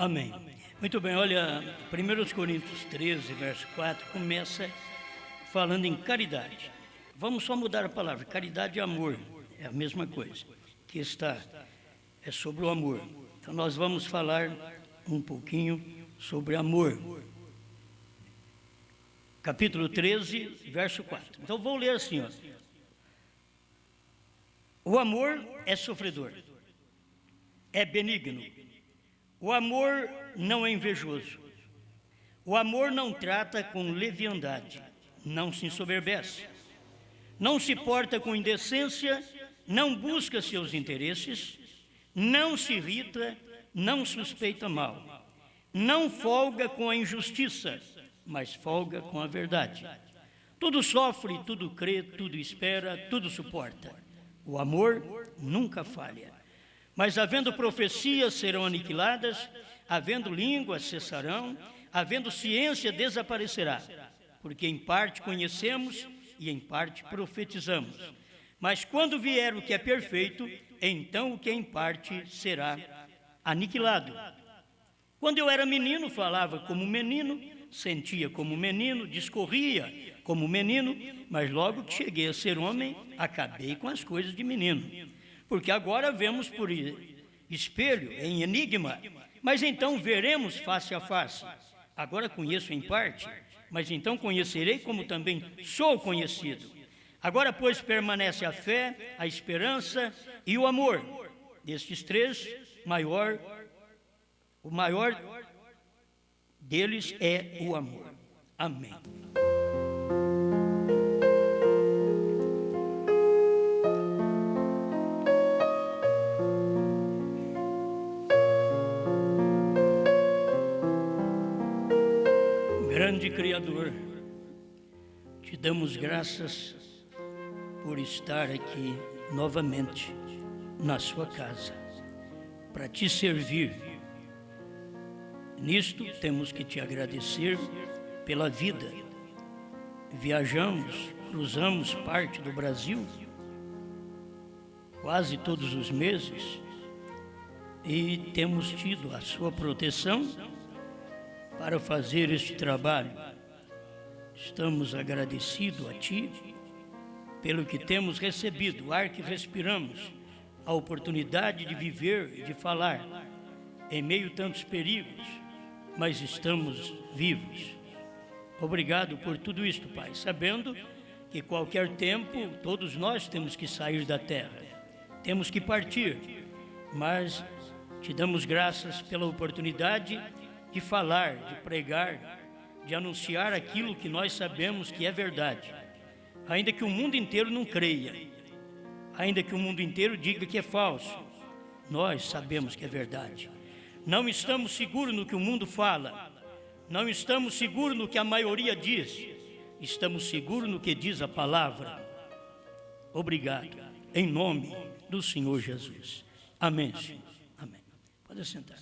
Amém. Muito bem, olha, 1 Coríntios 13, verso 4, começa falando em caridade. Vamos só mudar a palavra, caridade e amor, é a mesma coisa, que é sobre o amor. Então nós vamos falar um pouquinho sobre amor. Capítulo 13, verso 4. Então vou ler assim, ó. O amor é sofredor, é benigno. O amor não é invejoso. O amor não trata com leviandade, não se ensoberbece, não se porta com indecência, não busca seus interesses, não se irrita, não suspeita mal, não folga com a injustiça, mas folga com a verdade. Tudo sofre, tudo crê, tudo espera, tudo suporta. O amor nunca falha. Mas havendo profecias serão aniquiladas, havendo línguas cessarão, havendo ciência desaparecerá, porque em parte conhecemos e em parte profetizamos. Mas quando vier o que é perfeito, então o que é em parte será aniquilado. Quando eu era menino, falava como menino, sentia como menino, discorria como menino, mas logo que cheguei a ser homem, acabei com as coisas de menino. Porque agora vemos por espelho, em enigma, mas então veremos face a face. Agora conheço em parte, mas então conhecerei como também sou conhecido. Agora, pois, permanece a fé, a esperança e o amor. Destes três, o maior deles é o amor. Amém. Grande Criador, te damos graças por estar aqui novamente na sua casa, para te servir. Nisto temos que te agradecer pela vida. Viajamos, cruzamos parte do Brasil, quase todos os meses, e temos tido a sua proteção para fazer este trabalho. Estamos agradecidos a Ti pelo que temos recebido, o ar que respiramos, a oportunidade de viver e de falar em meio a tantos perigos, mas estamos vivos. Obrigado por tudo isto, Pai, sabendo que qualquer tempo todos nós temos que sair da terra, temos que partir, mas Te damos graças pela oportunidade de falar, de pregar, de anunciar aquilo que nós sabemos que é verdade. Ainda que o mundo inteiro não creia, ainda que o mundo inteiro diga que é falso, nós sabemos que é verdade. Não estamos seguros no que o mundo fala, não estamos seguros no que a maioria diz, estamos seguros no que diz a palavra. Obrigado, em nome do Senhor Jesus. Amém, Senhor. Amém. Pode sentar.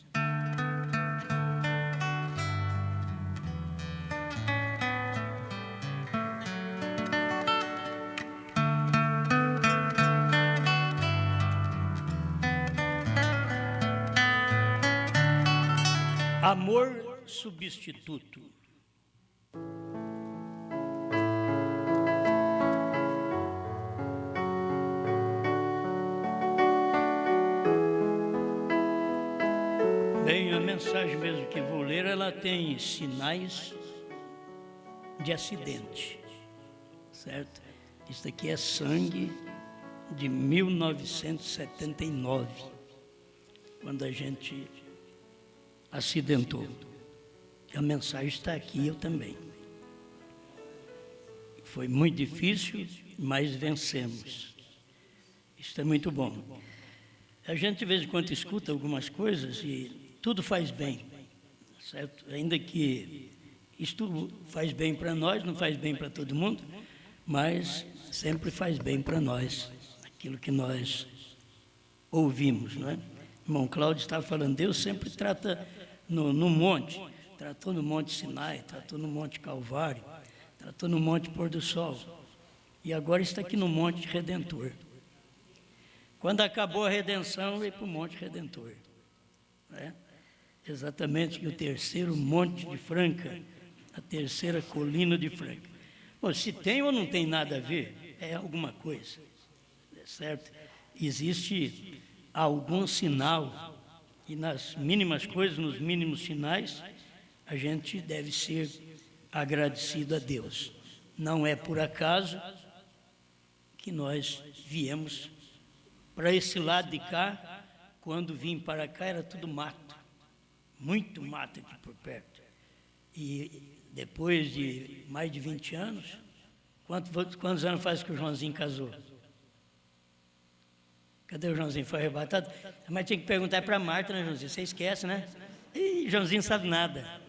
Amor substituto. Bem, a mensagem mesmo que vou ler, ela tem sinais de acidente, certo? Isso aqui é sangue de 1979, quando a gente acidentou. A mensagem está aqui, eu também. Foi muito difícil, mas vencemos. Isso é muito bom. A gente de vez em quando escuta algumas coisas e tudo faz bem, certo? Ainda que isto faz bem para nós, não faz bem para todo mundo, mas sempre faz bem para nós, aquilo que nós ouvimos, não é? O irmão Cláudio estava falando, Deus sempre trata no monte, tratou no Monte Sinai, tratou no Monte Calvário, tratou no Monte Pôr do Sol, e agora está aqui no Monte Redentor. Quando acabou a redenção, veio para o Monte Redentor, né? exatamente que o terceiro monte de Franca, a terceira colina de Franca. Bom, se tem ou não tem nada a ver, é alguma coisa, certo? Existe algum sinal, e nas mínimas coisas, nos mínimos sinais, a gente deve ser agradecido a Deus. Não é por acaso que nós viemos para esse lado de cá. Quando vim para cá era tudo mato, muito mato aqui por perto. E depois de mais de 20 anos, quantos anos faz que o Joãozinho casou? Cadê o Joãozinho? Foi arrebatado? Mas tinha que perguntar para a Marta, né, Joãozinho? Você esquece, né? Ih, Joãozinho não sabe nada.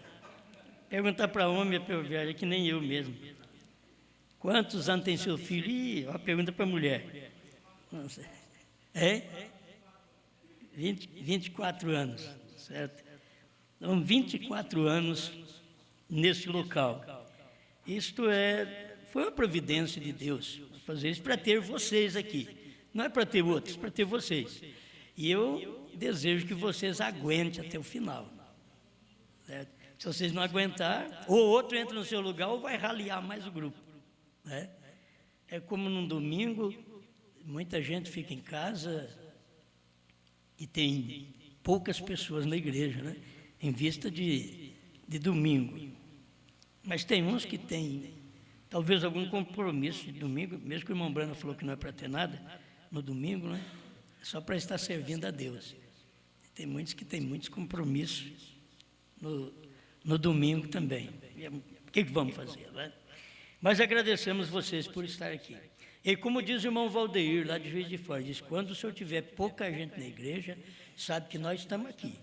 Perguntar para homem é perverso, é que nem eu mesmo. Quantos anos tem seu filho? Ih, uma pergunta para a mulher. Não sei. 24 anos, certo? Então, 24 anos nesse local. Isto foi uma providência de Deus, fazer isso para ter vocês aqui. Não é para ter outros, para ter vocês. E eu desejo que vocês aguentem até o final, certo? Se vocês não aguentar, ou outro entra no seu lugar ou vai raliar mais o grupo, né? É como num domingo, muita gente fica em casa e tem poucas pessoas na igreja, né? Em vista de domingo. Mas tem uns que têm talvez algum compromisso de domingo, mesmo que o irmão Brana falou que não é para ter nada no domingo, né? É só para estar servindo a Deus. Tem muitos que têm muitos compromissos no domingo também. O que vamos fazer, né? Mas agradecemos vocês por estar aqui. E como diz o irmão Valdeir, lá de Juiz de Fora, diz, quando o senhor tiver pouca gente na igreja, sabe que nós estamos aqui.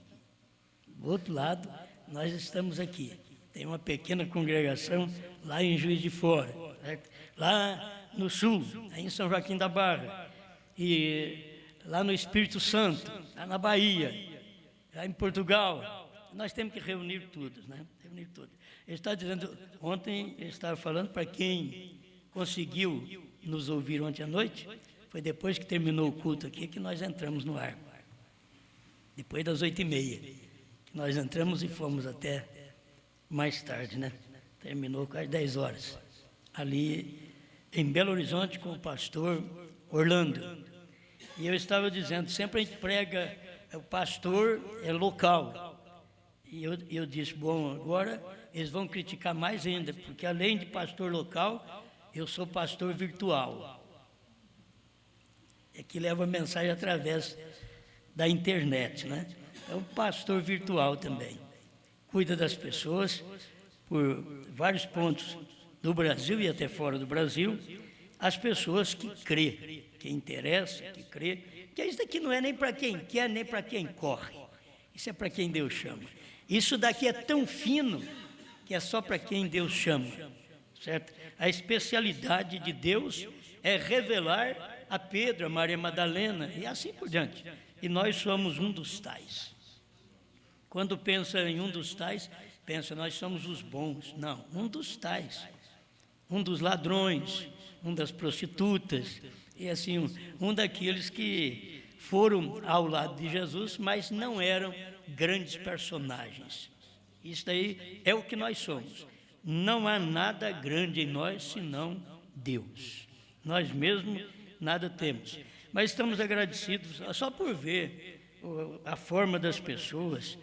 Do outro lado, nós estamos aqui. Tem uma pequena congregação lá em Juiz de Fora, certo? Lá no sul, em São Joaquim da Barra, e lá no Espírito Santo, lá na Bahia, lá em Portugal. Nós temos que reunir todos, né? Reunir todos. Ele está dizendo, ontem ele estava falando para quem conseguiu nos ouvir ontem à noite, foi depois que terminou o culto aqui que nós entramos no ar. Depois das 8h30, que nós entramos e fomos até mais tarde, né? Terminou quase 10 horas. Ali em Belo Horizonte com o pastor Orlando. E eu estava dizendo, sempre a gente prega, o pastor é local. E eu disse, bom, agora eles vão criticar mais ainda, porque além de pastor local, eu sou pastor virtual. É que leva mensagem através da internet, né? É um pastor virtual também. Cuida das pessoas por vários pontos do Brasil e até fora do Brasil, as pessoas que crê, que interessa, que crê, que isso daqui não é nem para quem quer, nem para quem corre. Isso é para quem Deus chama. Isso daqui é tão fino que é só para quem Deus chama, certo? A especialidade de Deus é revelar a Pedro, a Maria Madalena e assim por diante. E nós somos um dos tais. Quando pensa em um dos tais, pensa, nós somos os bons. Não, um dos tais. Um dos ladrões, um das prostitutas, e assim, um daqueles que foram ao lado de Jesus, mas não eram grandes personagens. Isso daí é o que nós somos. Não há nada grande em nós, senão Deus. Nós mesmos nada temos. Mas estamos agradecidos só por ver a forma das pessoas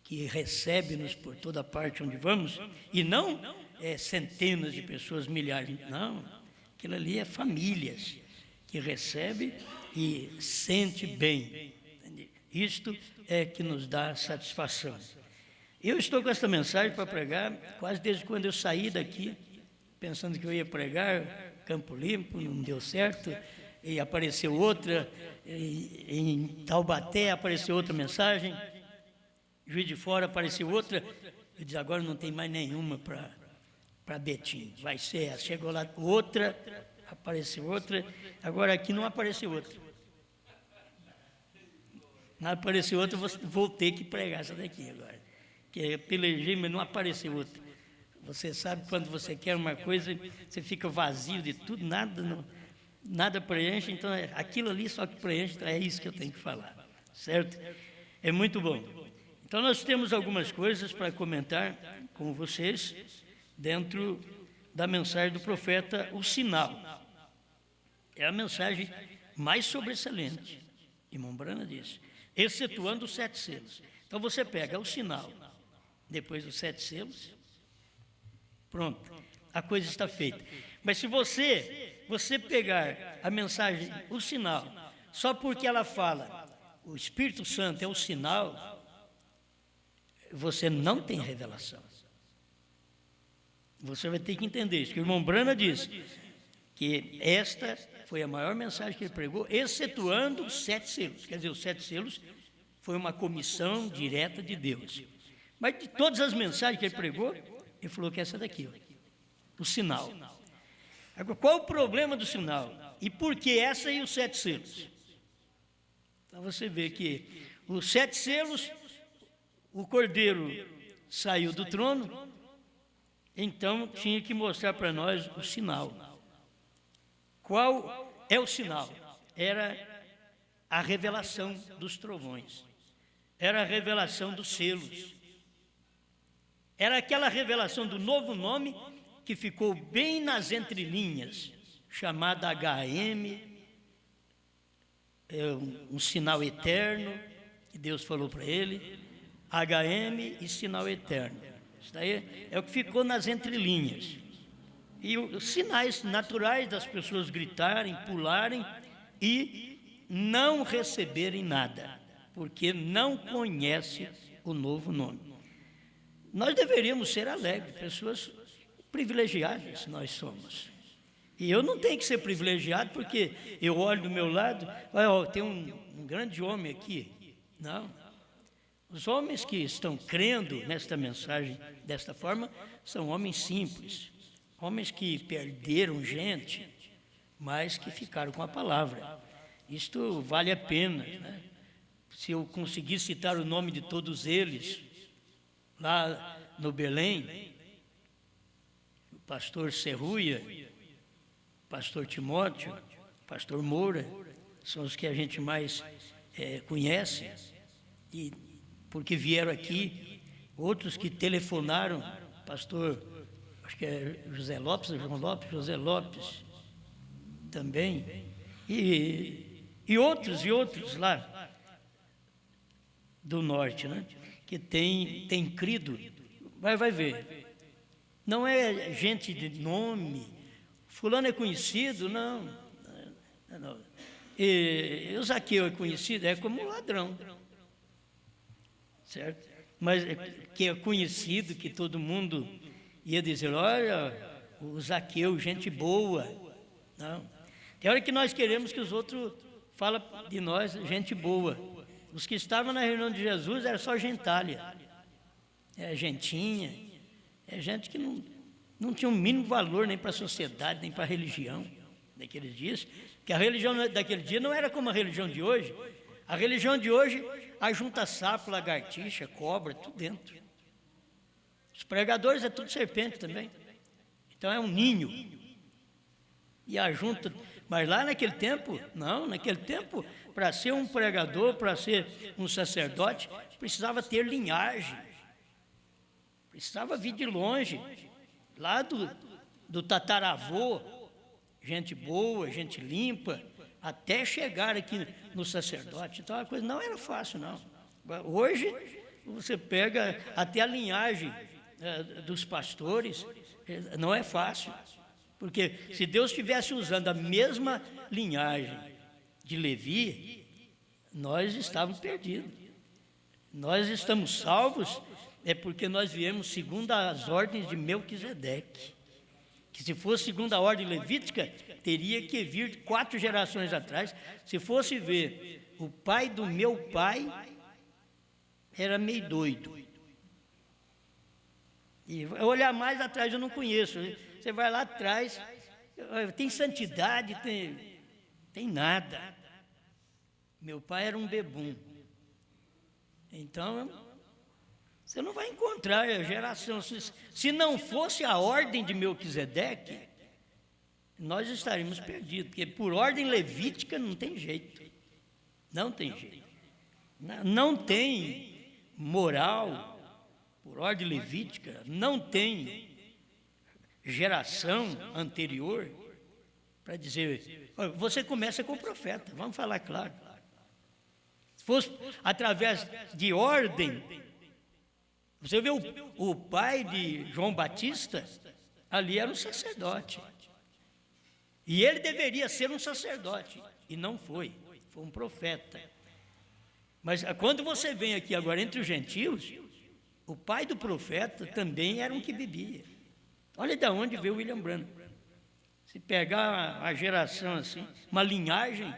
que recebem-nos por toda parte onde vamos, e não centenas de pessoas, milhares, não. Aquilo ali é famílias que recebem e sente bem. Isto é que nos dá satisfação. Eu estou com esta mensagem para pregar quase desde quando eu saí daqui, pensando que eu ia pregar Campo Limpo, não deu certo, e apareceu outra, em Taubaté apareceu outra mensagem, Juiz de Fora apareceu outra, eu disse, agora não tem mais nenhuma para Betim, vai ser essa. Chegou lá outra, apareceu outra, agora aqui não apareceu outra. Não apareceu outra, vou ter que pregar essa daqui agora. Que pelejei, mas não apareceu outra. Você sabe, quando você quer uma coisa, você fica vazio de tudo, nada preenche, então aquilo ali só que preenche, é isso que eu tenho que falar, certo? É muito bom. Então, Então, nós temos algumas coisas para comentar com vocês dentro da mensagem do profeta, o sinal. É a mensagem mais sobressalente. Irmão Branham disse, excetuando os 7 selos. Então, você pega o sinal, depois dos 7 selos, pronto, a coisa está feita. Mas se você pegar a mensagem, o sinal, só porque ela fala, o Espírito Santo é o sinal, você não tem revelação. Você vai ter que entender isso, que o irmão Branham disse que esta foi a maior mensagem que ele pregou, excetuando os 7 selos. Quer dizer, os 7 selos foi uma comissão direta de Deus. Mas de todas as mensagens que ele pregou, ele falou que essa daqui, o sinal. Agora, qual o problema do sinal? E por que essa e os 7 selos? Então você vê que os 7 selos, o cordeiro saiu do trono, então tinha que mostrar para nós o sinal. Qual é o sinal? Era a revelação dos trovões, era a revelação dos selos, era aquela revelação do novo nome que ficou bem nas entrelinhas, chamada HM, um sinal eterno, que Deus falou para ele, HM e sinal eterno. Isso daí é o que ficou nas entrelinhas. E os sinais naturais das pessoas gritarem, pularem e não receberem nada, porque não conhece o novo nome. Nós deveríamos ser alegres, pessoas privilegiadas nós somos. E eu não tenho que ser privilegiado porque eu olho do meu lado, olha, tem um grande homem aqui. Não. Os homens que estão crendo nesta mensagem desta forma são homens simples, homens que perderam gente, mas que ficaram com a palavra. Isto vale a pena, né? Se eu conseguir citar o nome de todos eles, lá no Belém, o pastor Serruia, o pastor Timóteo, o pastor Moura, são os que a gente mais conhece, e porque vieram aqui, outros que telefonaram, pastor, acho que é José Lopes, João Lopes, José Lopes também, e outros lá do norte, né, que tem crido, vai ver, não é gente de nome, fulano é conhecido, não. E o Zaqueu é conhecido, é como um ladrão, certo? Mas que é conhecido, que todo mundo ia dizer, olha, o Zaqueu, gente boa. Não. Tem hora que nós queremos que os outros falem de nós, gente boa. Os que estavam na reunião de Jesus era só gentalha, gentinha, gente que não tinha um mínimo valor nem para a sociedade, nem para a religião daqueles dias, que a religião daquele dia não era como a religião de hoje. A religião de hoje ajunta sapo, lagartixa, cobra, tudo dentro. Os pregadores é tudo serpente também. Então é um ninho. E ajunta, mas lá naquele tempo, não, naquele tempo, para ser um pregador, para ser um sacerdote, precisava ter linhagem. Precisava vir de longe, lá do tataravô, gente boa, gente limpa, até chegar aqui no sacerdote. Então a coisa não era fácil, não. Hoje você pega até a linhagem dos pastores, não é fácil, porque se Deus estivesse usando a mesma linhagem de Levi, nós estávamos perdidos. Nós estamos salvos porque nós viemos segundo as ordens de Melquisedeque, que se fosse segundo a ordem levítica, teria que vir 4 gerações atrás. Se fosse ver, o pai do meu pai era meio doido. E olhar mais atrás eu não conheço. Você vai lá atrás, tem santidade, tem nada. Meu pai era um bebum. Então, você não vai encontrar a geração. Se não fosse a ordem de Melquisedeque, nós estaríamos perdidos, porque por ordem levítica não tem jeito. Não tem jeito. Não tem moral, por ordem levítica, não tem geração anterior para dizer, olha, você começa com o profeta, vamos falar claro. Se fosse através de ordem, você vê o pai de João Batista, ali era um sacerdote. E ele deveria ser um sacerdote, e não foi um profeta. Mas quando você vem aqui agora entre os gentios, o pai do profeta também era um que bebia. Olha de onde veio William Branham. Se pegar a geração assim, uma linhagem,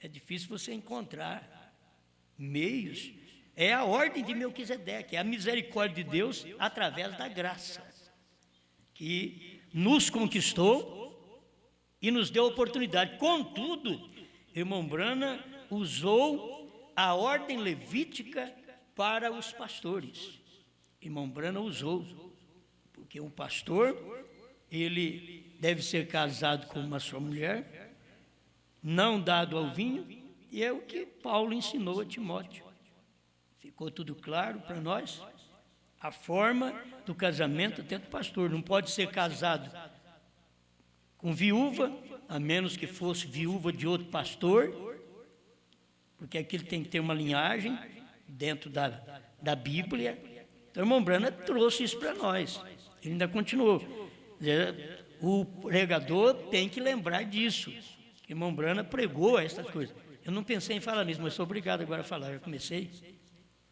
é difícil você encontrar meios. É a ordem de Melquisedeque, é a misericórdia de Deus através da graça, que nos conquistou e nos deu oportunidade. Contudo, irmão Branham usou a ordem levítica para os pastores. Irmão Branham usou, porque um pastor, ele deve ser casado com uma só mulher, não dado ao vinho, e é o que Paulo ensinou a Timóteo. Ficou tudo claro para nós? A forma do casamento dentro do pastor. Não pode ser casado com viúva, a menos que fosse viúva de outro pastor, porque aquilo tem que ter uma linhagem dentro da Bíblia. Então, o irmão Branham trouxe isso para nós. Ele ainda continuou. O pregador tem que lembrar disso. O irmão Branham pregou essas coisas. Eu não pensei em falar nisso, mas sou obrigado agora a falar. Eu comecei,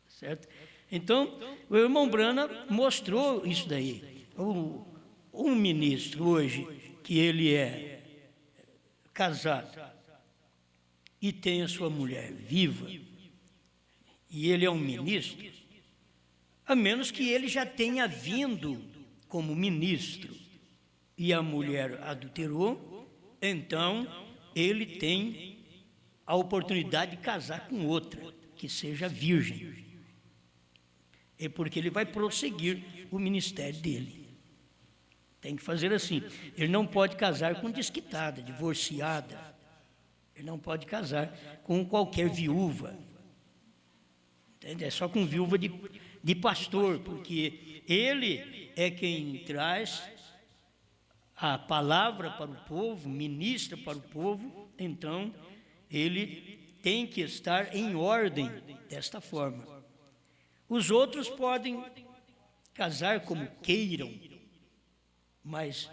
certo? Então, o irmão Branham mostrou isso daí. Um ministro hoje, que ele é casado e tem a sua mulher viva, e ele é um ministro, a menos que ele já tenha vindo como ministro e a mulher adulterou, então ele tem a oportunidade de casar com outra, que seja virgem. É porque ele vai prosseguir o ministério dele. Tem que fazer assim. Ele não pode casar com desquitada, divorciada. Ele não pode casar com qualquer viúva. Entende? É só com viúva de pastor, porque ele é quem traz a palavra para o povo, ministra para o povo, então ele tem que estar em ordem desta forma. Os outros podem casar como queiram, mas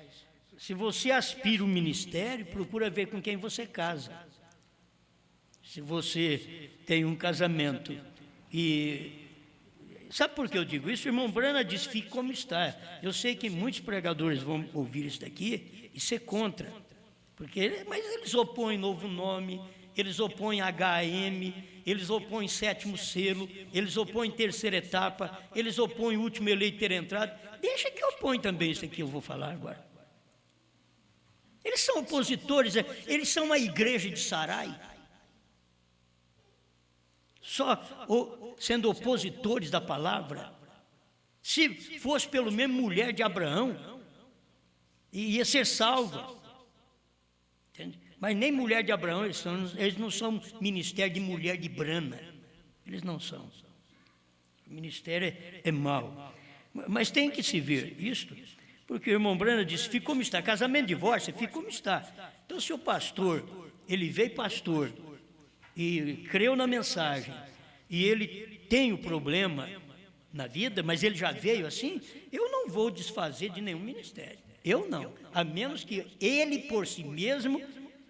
se você aspira o ministério, procura ver com quem você casa. Se você tem um casamento e... Sabe por que eu digo isso? O irmão Branham disse, fique como está. Eu sei que muitos pregadores vão ouvir isso daqui e ser contra, mas eles opõem novo nome, eles opõem HM, eles opõem sétimo selo, eles opõem terceira etapa, eles opõem o último eleito ter entrado. Deixa que opõe também isso aqui que eu vou falar agora. Eles são opositores, eles são uma igreja de Sarai. Só sendo opositores da palavra. Se fosse pelo menos mulher de Abraão, ia ser salva. Entende? Mas nem mulher de Abraão, eles não são ministério de mulher de Branham. Eles não são. O ministério é mau. Mas tem que se ver isto, porque o irmão Branham disse, fica como está. Casamento, divórcio, fica como está. Então, se o pastor, ele veio pastor, e creu na mensagem, e ele tem o problema na vida, mas ele já veio assim, eu não vou desfazer de nenhum ministério. Eu não. A menos que ele por si mesmo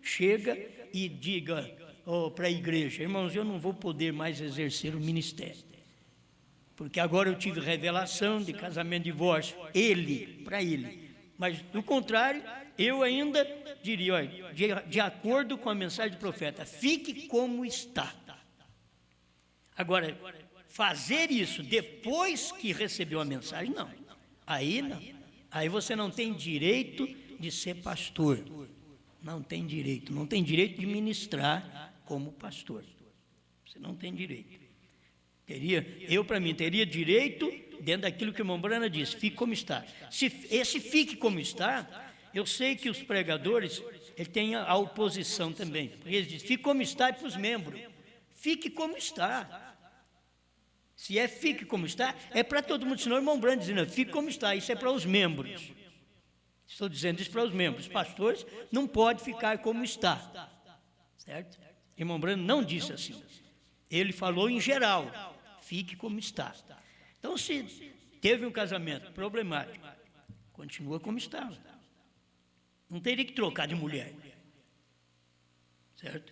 chega e diga para a igreja, irmãos, eu não vou poder mais exercer o ministério. Porque agora eu tive revelação de casamento e divórcio. Para ele. Mas, do contrário, eu ainda diria, olha, de acordo com a mensagem do profeta, fique como está. Agora, fazer isso depois que recebeu a mensagem, não. Aí não. Aí você não tem direito de ser pastor. Não tem direito. Não tem direito de ministrar como pastor. Você não tem direito. Para mim, teria direito dentro daquilo que o irmão Branham disse, fique como está. Esse fique como está, eu sei que os pregadores, ele tem a oposição também. Porque eles dizem, fique como está e para os membros. Fique como está. Se é fique como está, é para todo mundo. Senão o irmão Brando dizendo, fique como está, isso é para os membros. Estou dizendo isso para os membros. Os pastores não podem ficar como está. Certo? Irmão Brando não disse assim. Ele falou em geral, fique como está. Então, se teve um casamento problemático, continua como estava. Não teria que trocar de mulher. Certo?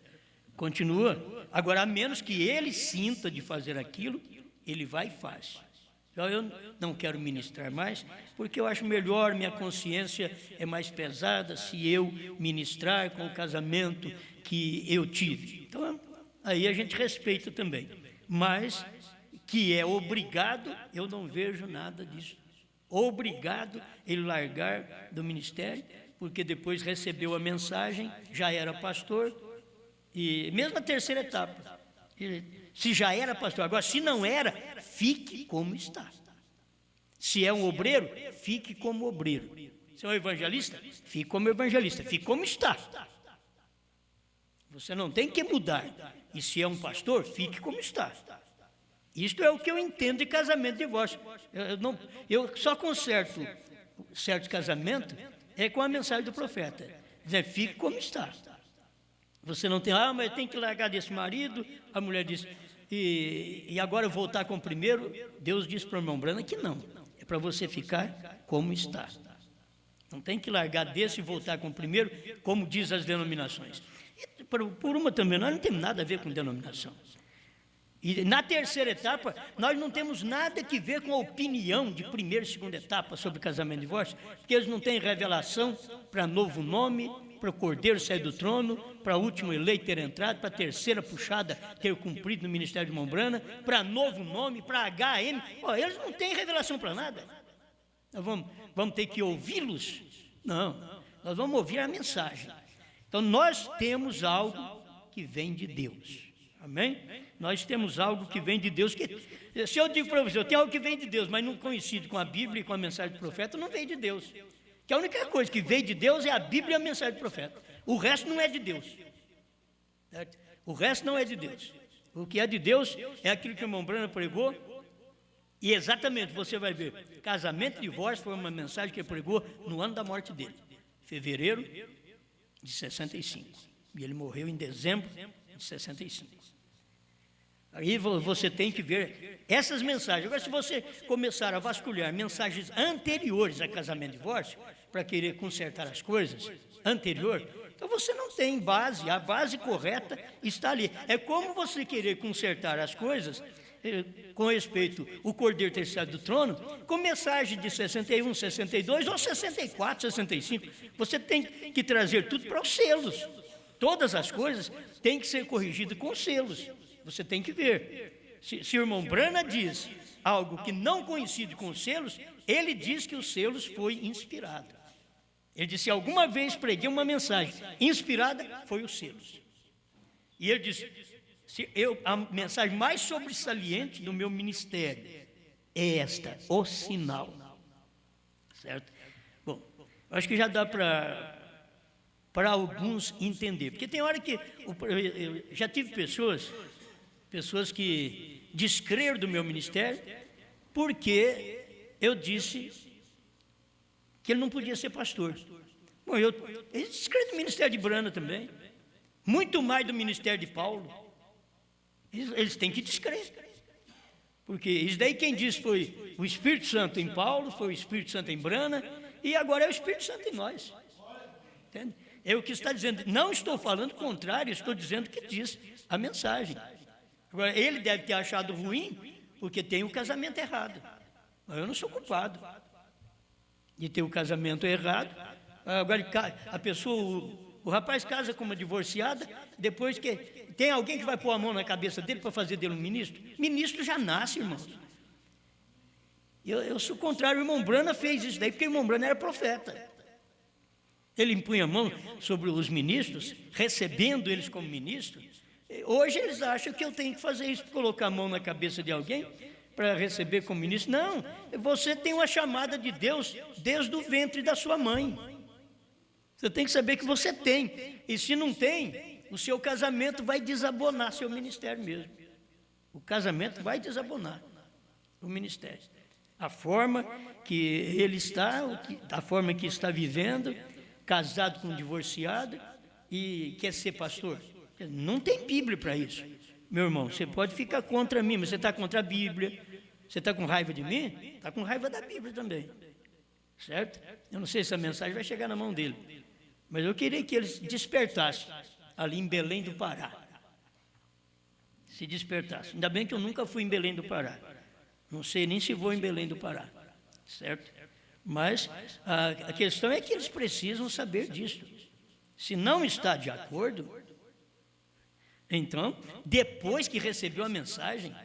Continua. Agora, a menos que ele sinta de fazer aquilo, ele vai e faz. Então, eu não quero ministrar mais, porque eu acho melhor, minha consciência é mais pesada se eu ministrar com o casamento que eu tive. Então, aí a gente respeita também. Mas que é obrigado, eu não vejo nada disso. Obrigado ele largar do ministério, porque depois recebeu a mensagem, já era pastor, e mesmo a terceira etapa, se já era pastor, agora se não era, fique como está. Se é um obreiro, fique como obreiro. Se é um evangelista, fique como evangelista, fique como está. Você não tem que mudar. E se é um pastor, fique como está. Isto é o que eu entendo de casamento e divórcio. Eu só conserto certos casamentos com a mensagem do profeta. Dizer, fique como está. Você não tem, mas tem que largar desse marido. A mulher diz, e agora voltar com o primeiro. Deus disse para o irmão Brana que não. É para você ficar como está. Não tem que largar desse e voltar com o primeiro, como diz as denominações. E por uma também, nós não temos nada a ver com denominação. E na terceira etapa, nós não temos nada que ver com a opinião de primeira e segunda etapa sobre casamento e divórcio, porque eles não têm revelação para novo nome, para o cordeiro sair do trono, para o último eleito ter entrado, para a terceira puxada ter cumprido no ministério de Mombrana, para novo nome, para HM. Eles não têm revelação para nada. Nós vamos ter que ouvi-los? Não, nós vamos ouvir a mensagem. Então, nós temos algo que vem de Deus. Amém? Nós temos algo que vem de Deus. Se eu digo para você, eu tenho algo que vem de Deus, mas não coincide com a Bíblia e com a mensagem do profeta, não vem de Deus. Que a única coisa que veio de Deus é a Bíblia e a mensagem do profeta. O resto não é de Deus. Certo? O resto não é de Deus. O que é de Deus é aquilo que o irmão Brana pregou. E exatamente, você vai ver, casamento e divórcio foi uma mensagem que ele pregou no ano da morte dele. Fevereiro de 65. E ele morreu em dezembro de 65. Aí você tem que ver essas mensagens. Agora, se você começar a vasculhar mensagens anteriores a casamento e divórcio, para querer consertar as coisas, anterior, então você não tem base, a base correta está ali. É como você querer consertar as coisas, com respeito ao cordeiro ter saído do trono, com mensagem de 61, 62 ou 64, 65. Você tem que trazer tudo para os selos. Todas as coisas têm que ser corrigidas com selos. Você tem que ver. Se o irmão Brana diz algo que não coincide com os selos, ele diz que os selos foi inspirado. Ele disse, se alguma vez preguei uma mensagem inspirada, foi os selos. E ele disse, a mensagem mais sobressalente do meu ministério é esta, o sinal. Certo? Bom, acho que já dá para alguns entender. Porque tem hora que, eu já tive pessoas que descreram do meu ministério, porque eu disse que ele não podia ser pastor. Bom, eles descreram do ministério de Brana também, muito mais do ministério de Paulo. Eles têm que descrer, porque isso daí quem disse foi o Espírito Santo em Paulo, foi o Espírito Santo em Brana, e agora é o Espírito Santo em nós. Entende? É o que está dizendo. Não estou falando contrário, estou dizendo que diz a mensagem. Agora, ele deve ter achado ruim, porque tem o casamento errado. Mas eu não sou culpado de ter o casamento errado. Agora, a pessoa, o rapaz casa com uma divorciada, depois que tem alguém que vai pôr a mão na cabeça dele para fazer dele um ministro. Ministro já nasce, irmãos. Eu sou contrário, o irmão Brana fez isso daí, porque o irmão Brana era profeta. Ele impunha a mão sobre os ministros, recebendo eles como ministros. Hoje eles acham que eu tenho que fazer isso, colocar a mão na cabeça de alguém para receber como ministro. Não, você tem uma chamada de Deus desde o ventre da sua mãe. Você tem que saber que você tem. E se não tem, o seu casamento vai desabonar seu ministério mesmo. O casamento vai desabonar. o ministério. A forma que ele está, a forma que está vivendo, casado com um divorciado e quer ser pastor. Não tem Bíblia para isso. Meu irmão, você pode ficar contra mim, mas você está contra a Bíblia. Você está com raiva de mim? Está com raiva da Bíblia também. Certo? Eu não sei se a mensagem vai chegar na mão dele. Mas eu queria que eles despertassem ali em Belém do Pará. Se despertassem. Ainda bem que eu nunca fui em Belém do Pará. Não sei nem se vou em Belém do Pará. Certo? Mas a questão é que eles precisam saber disso. Se não está de acordo, então, depois que recebeu a mensagem,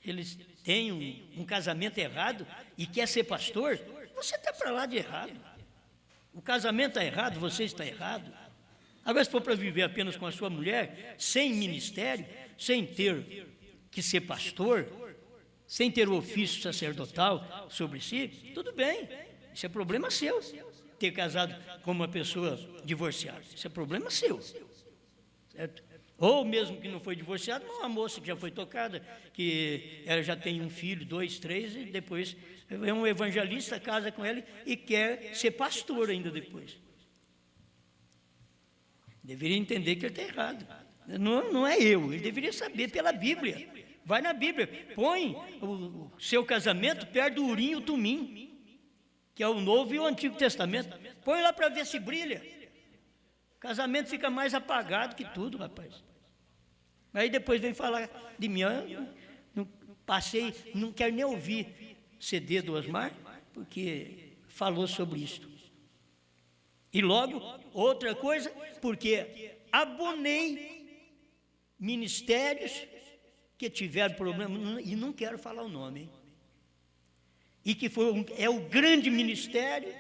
eles têm um casamento errado e quer ser pastor, você está para lá de errado. O casamento está errado, você está errado. Agora, se for para viver apenas com a sua mulher, sem ministério, sem ter que ser pastor, sem ter o ofício sacerdotal sobre si, tudo bem. Isso é problema seu. Ter casado com uma pessoa divorciada, isso é problema seu. Certo? Ou mesmo que não foi divorciado, uma moça que já foi tocada, que ela já tem um filho, 2, 3, e depois é um evangelista, casa com ela e quer ser pastor ainda depois. Deveria entender que ele está errado. Não é eu, ele deveria saber pela Bíblia. Vai na Bíblia, põe o seu casamento perto do Urim e o Tumim, que é o Novo e o Antigo Testamento. Põe lá para ver se brilha. O casamento fica mais apagado que tudo, rapaz. Aí depois vem falar de mim, não quero nem ouvir CD do Osmar, porque falou sobre isso. E logo, outra coisa, porque abonei ministérios que tiveram problema, e não quero falar o nome, hein? E que é o grande ministério,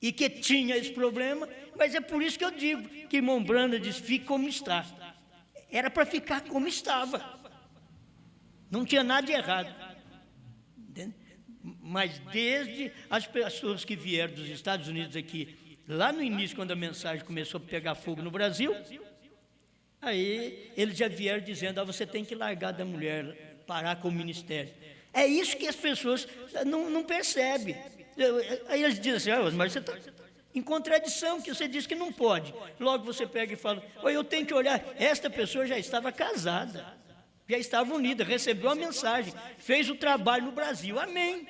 e que tinha esse problema, mas é por isso que eu digo que irmão Branda diz, fique como está. Era para ficar como estava. Não tinha nada de errado. Entende? Mas desde as pessoas que vieram dos Estados Unidos aqui, lá no início, quando a mensagem começou a pegar fogo no Brasil, aí eles já vieram dizendo, você tem que largar da mulher, parar com o ministério. É isso que as pessoas não percebem. Aí eles dizem assim, mas você está em contradição, que você diz que não pode. Logo você pega e fala, eu tenho que olhar, esta pessoa já estava casada, já estava unida, recebeu a mensagem, fez o trabalho no Brasil, amém.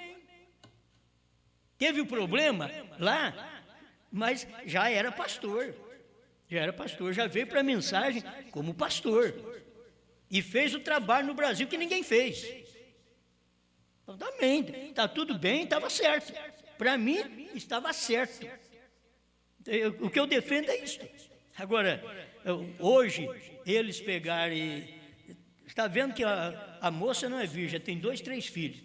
Teve o problema lá, mas já era pastor, já veio para a mensagem como pastor, e fez o trabalho no Brasil que ninguém fez. Então, amém, está tudo bem, estava certo. Para mim, estava certo. O que eu defendo é isso. Agora, hoje, eles pegaram e... Está vendo que a moça não é virgem, tem 2, 3 filhos.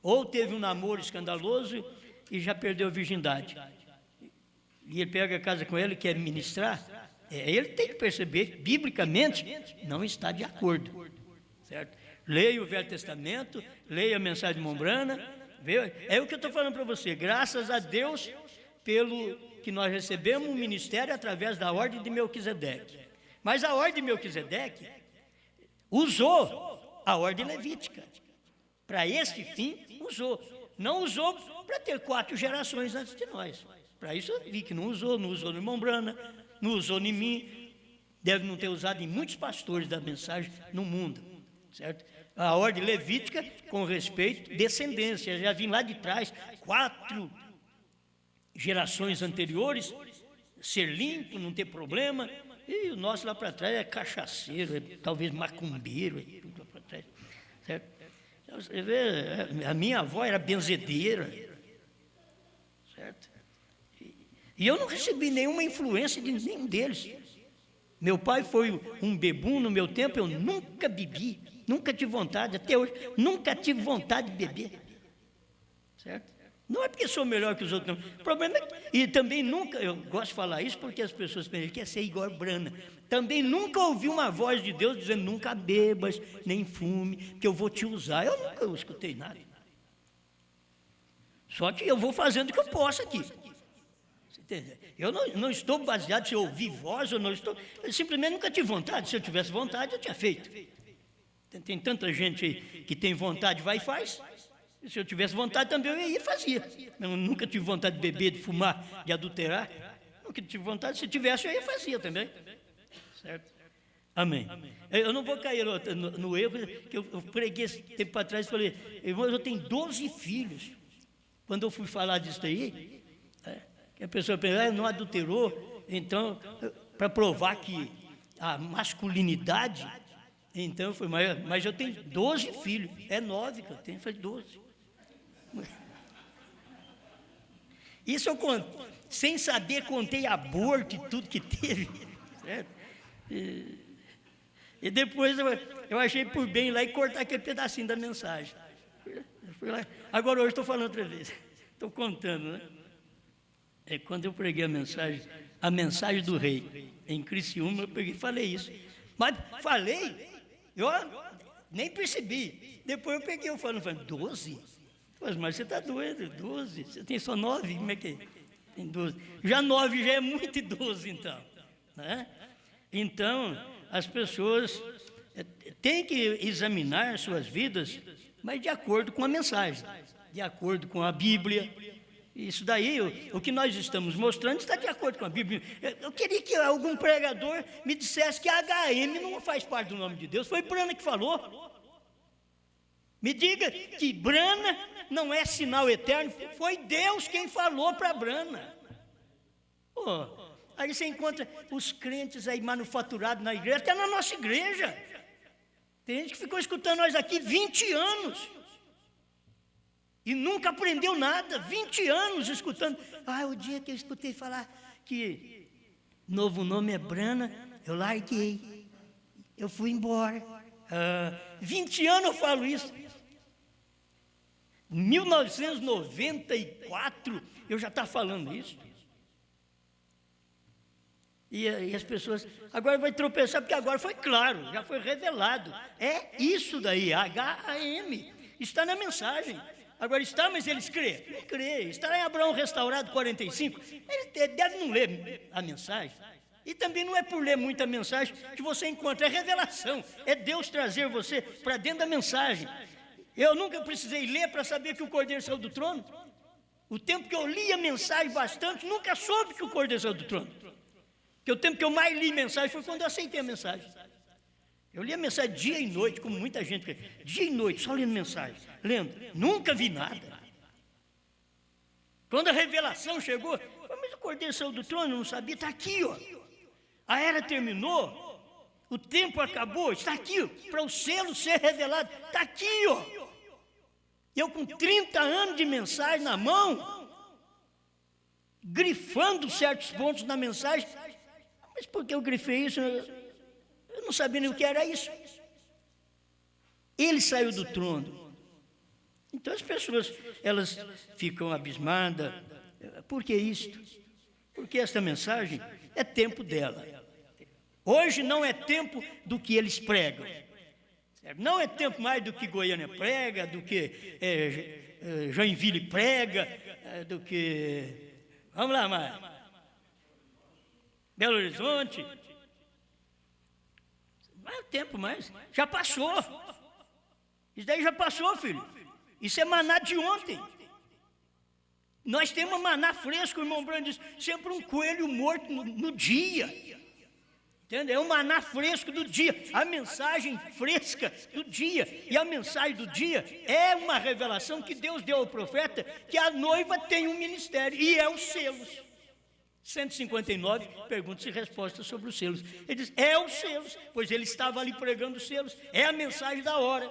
Ou teve um namoro escandaloso e já perdeu a virgindade. E ele pega a casa com ela e quer ministrar. Ele tem que perceber, biblicamente, não está de acordo. Certo? Leia o Velho Testamento, leia a mensagem de Mombrana. É o que eu estou falando para você. Graças a Deus pelo que nós recebemos um ministério através da ordem de Melquisedeque. Mas a ordem de Melquisedeque usou a ordem levítica. Para esse fim, usou. Não usou para ter 4 gerações antes de nós. Para isso eu vi que não usou no irmão Brana, não usou em mim. Deve não ter usado em muitos pastores da mensagem no mundo. Certo? A ordem levítica, com respeito, descendência. Já vim lá de trás, 4 gerações anteriores, ser limpo, não ter problema. E o nosso lá para trás é cachaceiro, talvez macumbeiro, tudo lá para trás. Certo? Você vê, a minha avó era benzedeira. Certo? E eu não recebi nenhuma influência de nenhum deles. Meu pai foi um bebum no meu tempo, eu nunca bebi, nunca tive vontade, até hoje, nunca tive vontade de beber. Certo? Não é porque sou melhor que os outros, não. O problema é que, e também nunca, eu gosto de falar isso porque as pessoas pensam que quer ser igual a Brana. Também nunca ouvi uma voz de Deus dizendo, nunca bebas, nem fume, que eu vou te usar. Eu nunca escutei nada. Só que eu vou fazendo o que eu posso aqui. Eu não estou baseado se eu ouvir voz ou não estou. Eu simplesmente nunca tive vontade. Se eu tivesse vontade, eu tinha feito. Tem tanta gente aí que tem vontade, vai e faz. Se eu tivesse vontade também, eu ia e fazia. Eu nunca tive vontade de beber, de fumar, de adulterar. Nunca tive vontade. Se tivesse, eu ia e fazia também. Certo? Amém. Eu não vou cair no erro, que eu preguei esse tempo atrás e falei, irmão, eu tenho 12 filhos. Quando eu fui falar disso aí, que a pessoa pensa, não adulterou, então, para provar que a masculinidade, então eu falei, mas eu tenho 12 filhos, é 9 que eu tenho, foi 12. Isso eu conto, sem saber, contei aborto e tudo que teve, certo? E depois eu achei por bem ir lá e cortar aquele pedacinho da mensagem. Eu fui lá. Agora hoje estou falando outra vez, estou contando, né? Quando eu preguei a mensagem do rei, em Criciúma, eu peguei e falei isso. Mas falei, eu nem percebi. Depois eu peguei, eu falei, 12? Mas você está doido, 12? Você tem só 9? Como é que é? Tem 12. Já 9 já é muito 12, então. Né? Então, as pessoas têm que examinar suas vidas, mas de acordo com a mensagem, de acordo com a Bíblia. Isso daí, o que nós estamos mostrando está de acordo com a Bíblia. Eu queria que algum pregador me dissesse que a HM não faz parte do nome de Deus. Foi Brana que falou. Me diga que Brana não é sinal eterno. Foi Deus quem falou para Brana. Pô, aí você encontra os crentes aí manufaturados na igreja, até na nossa igreja. Tem gente que ficou escutando nós aqui 20 anos. E nunca aprendeu nada, 20 anos escutando. O dia que eu escutei falar que novo nome é Brana, eu larguei, eu fui embora. 20 anos eu falo isso. 1994 eu já estava falando isso. E as pessoas, agora vai tropeçar, porque agora foi claro, já foi revelado. É isso daí, HAM, está na mensagem. Agora está, mas eles crê? Não crê. Está em Abraão restaurado 45. Ele deve não ler a mensagem. E também não é por ler muita mensagem que você encontra. É revelação. É Deus trazer você para dentro da mensagem. Eu nunca precisei ler para saber que o Cordeiro saiu do trono. O tempo que eu li a mensagem bastante, nunca soube que o Cordeiro saiu do trono. Porque o tempo que eu mais li mensagem foi quando eu aceitei a mensagem. Eu li a mensagem dia e noite, como muita gente. Dia e noite, só lendo mensagem. Lendo, nunca vi nada. Quando a revelação chegou, mas o Cordeiro saiu do trono, eu não sabia, está aqui, ó. A era terminou, o tempo acabou, está aqui, para o selo ser revelado, está aqui, ó. Eu com 30 anos de mensagem na mão, grifando certos pontos na mensagem, mas por que eu grifei isso? Eu não sabia nem o que era isso. Ele saiu do trono. Então as pessoas, elas ficam abismadas. Por que isto? Porque esta mensagem é tempo dela. Hoje não é tempo do que eles pregam. Não é tempo mais do que Goiânia prega, do que Joinville prega, do que... Vamos lá, mais. Belo Horizonte. Não é tempo mais. Já passou. Isso daí já passou, filho. Isso é maná de ontem. Nós temos maná fresco, o irmão Brando disse, sempre um coelho morto no dia. Entendeu? É um maná fresco do dia. A mensagem fresca do dia. E a mensagem do dia é uma revelação que Deus deu ao profeta, que a noiva tem um ministério, e é os selos. 159, perguntas e respostas sobre os selos. Ele diz, é os selos, pois ele estava ali pregando os selos. É a mensagem da hora.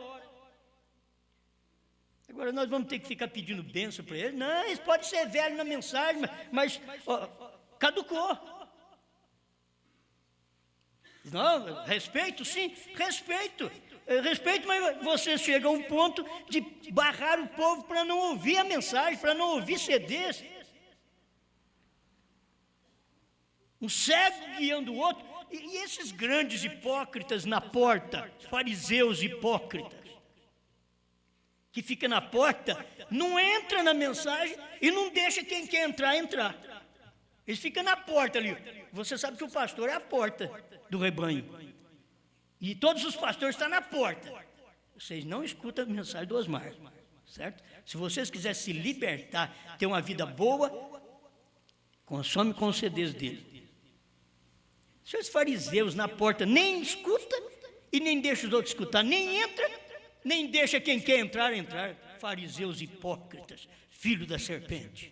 Agora nós vamos ter que ficar pedindo bênção para ele. Não, eles podem ser velhos na mensagem, mas caducou. Não, respeito, sim, respeito. Respeito, mas você chega a um ponto de barrar o povo para não ouvir a mensagem, para não ouvir CDs. Um cego guiando o outro. E esses grandes hipócritas na porta, fariseus hipócritas, que fica na porta, não entra na mensagem e não deixa quem quer entrar. Eles ficam na porta ali. Você sabe que o pastor é a porta do rebanho. E todos os pastores estão na porta. vocês não escutam a mensagem do Osmar, certo? Se vocês quiserem se libertar, ter uma vida boa, consome com os CDs dele. Seus fariseus na porta nem escuta e nem deixa os outros escutar, nem entra, nem deixa quem quer entrar. Fariseus hipócritas, filho da serpente.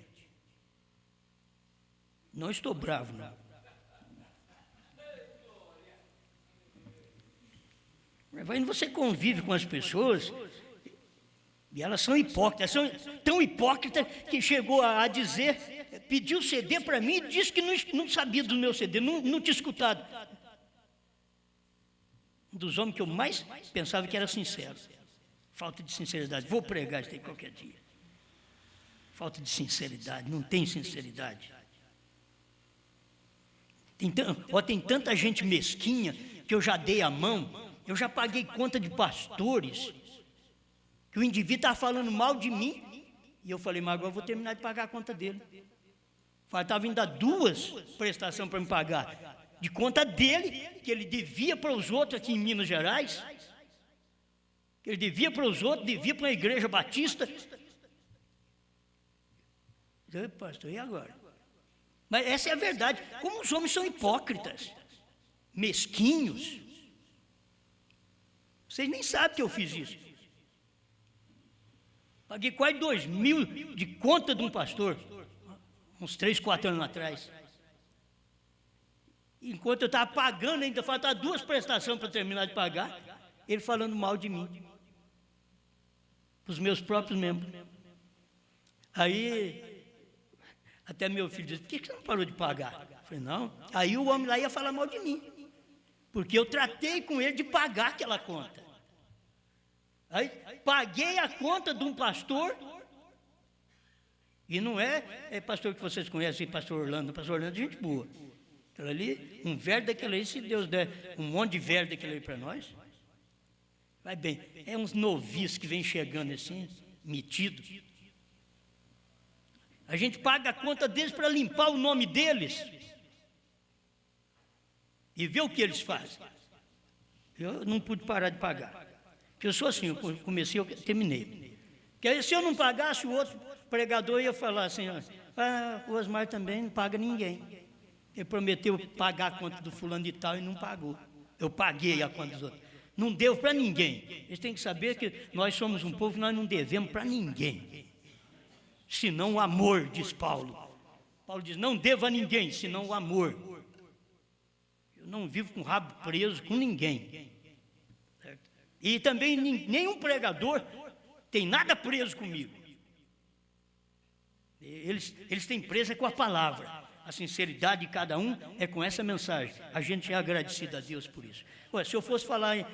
Não estou bravo, não. Mas você convive com as pessoas e elas são hipócritas, são tão hipócritas que chegou a dizer, pediu CD para mim e disse que não sabia do meu CD, não tinha escutado. Um dos homens que eu mais pensava que era sincero. Falta de sinceridade. Vou pregar isso aí qualquer dia. Falta de sinceridade, não tem sinceridade. Tem tanta gente mesquinha que eu já dei a mão, eu já paguei conta de pastores, que o indivíduo estava falando mal de mim, e eu falei, mas agora eu vou terminar de pagar a conta dele. Estava vindo dar 2 prestações para me pagar, de conta dele, que ele devia para os outros aqui em Minas Gerais, que ele devia para os outros, devia para a igreja batista. Eu falei, pastor, e agora? Mas essa é a verdade, como os homens são hipócritas, mesquinhos. Vocês nem sabem que eu fiz isso. Paguei quase 2.000 de conta de um pastor, uns 3, 4 anos atrás. Enquanto eu estava pagando, ainda faltava 2 prestações para terminar de pagar, ele falando mal de mim, para os meus próprios membros. Aí, até meu filho disse, por que você não parou de pagar? Eu falei, não. Aí o homem lá ia falar mal de mim, porque eu tratei com ele de pagar aquela conta. Aí paguei a conta de um pastor, e não é pastor que vocês conhecem, pastor Orlando é gente boa. Aquilo ali, um velho daquele aí, se Deus der um monte de velho daquele aí para nós, vai bem, é uns noviços que vêm chegando assim, metido. A gente paga a conta deles para limpar o nome deles e ver o que eles fazem. Eu não pude parar de pagar. Porque eu sou assim, eu comecei, eu terminei. Porque aí, se eu não pagasse, o outro pregador ia falar assim, o Osmar também não paga ninguém. Ele prometeu pagar a conta do fulano de tal e não pagou. Eu paguei a conta dos outros. Não devo para ninguém. Eles têm que saber que nós somos um povo que nós não devemos para ninguém. Senão o amor, diz Paulo. Paulo diz, não devo a ninguém, senão o amor. Eu não vivo com o rabo preso com ninguém. Certo? E também nenhum pregador tem nada preso comigo. Eles têm presa com a palavra. A sinceridade de cada um é com essa mensagem. A gente é agradecido a Deus por isso. Ué, se eu fosse falar em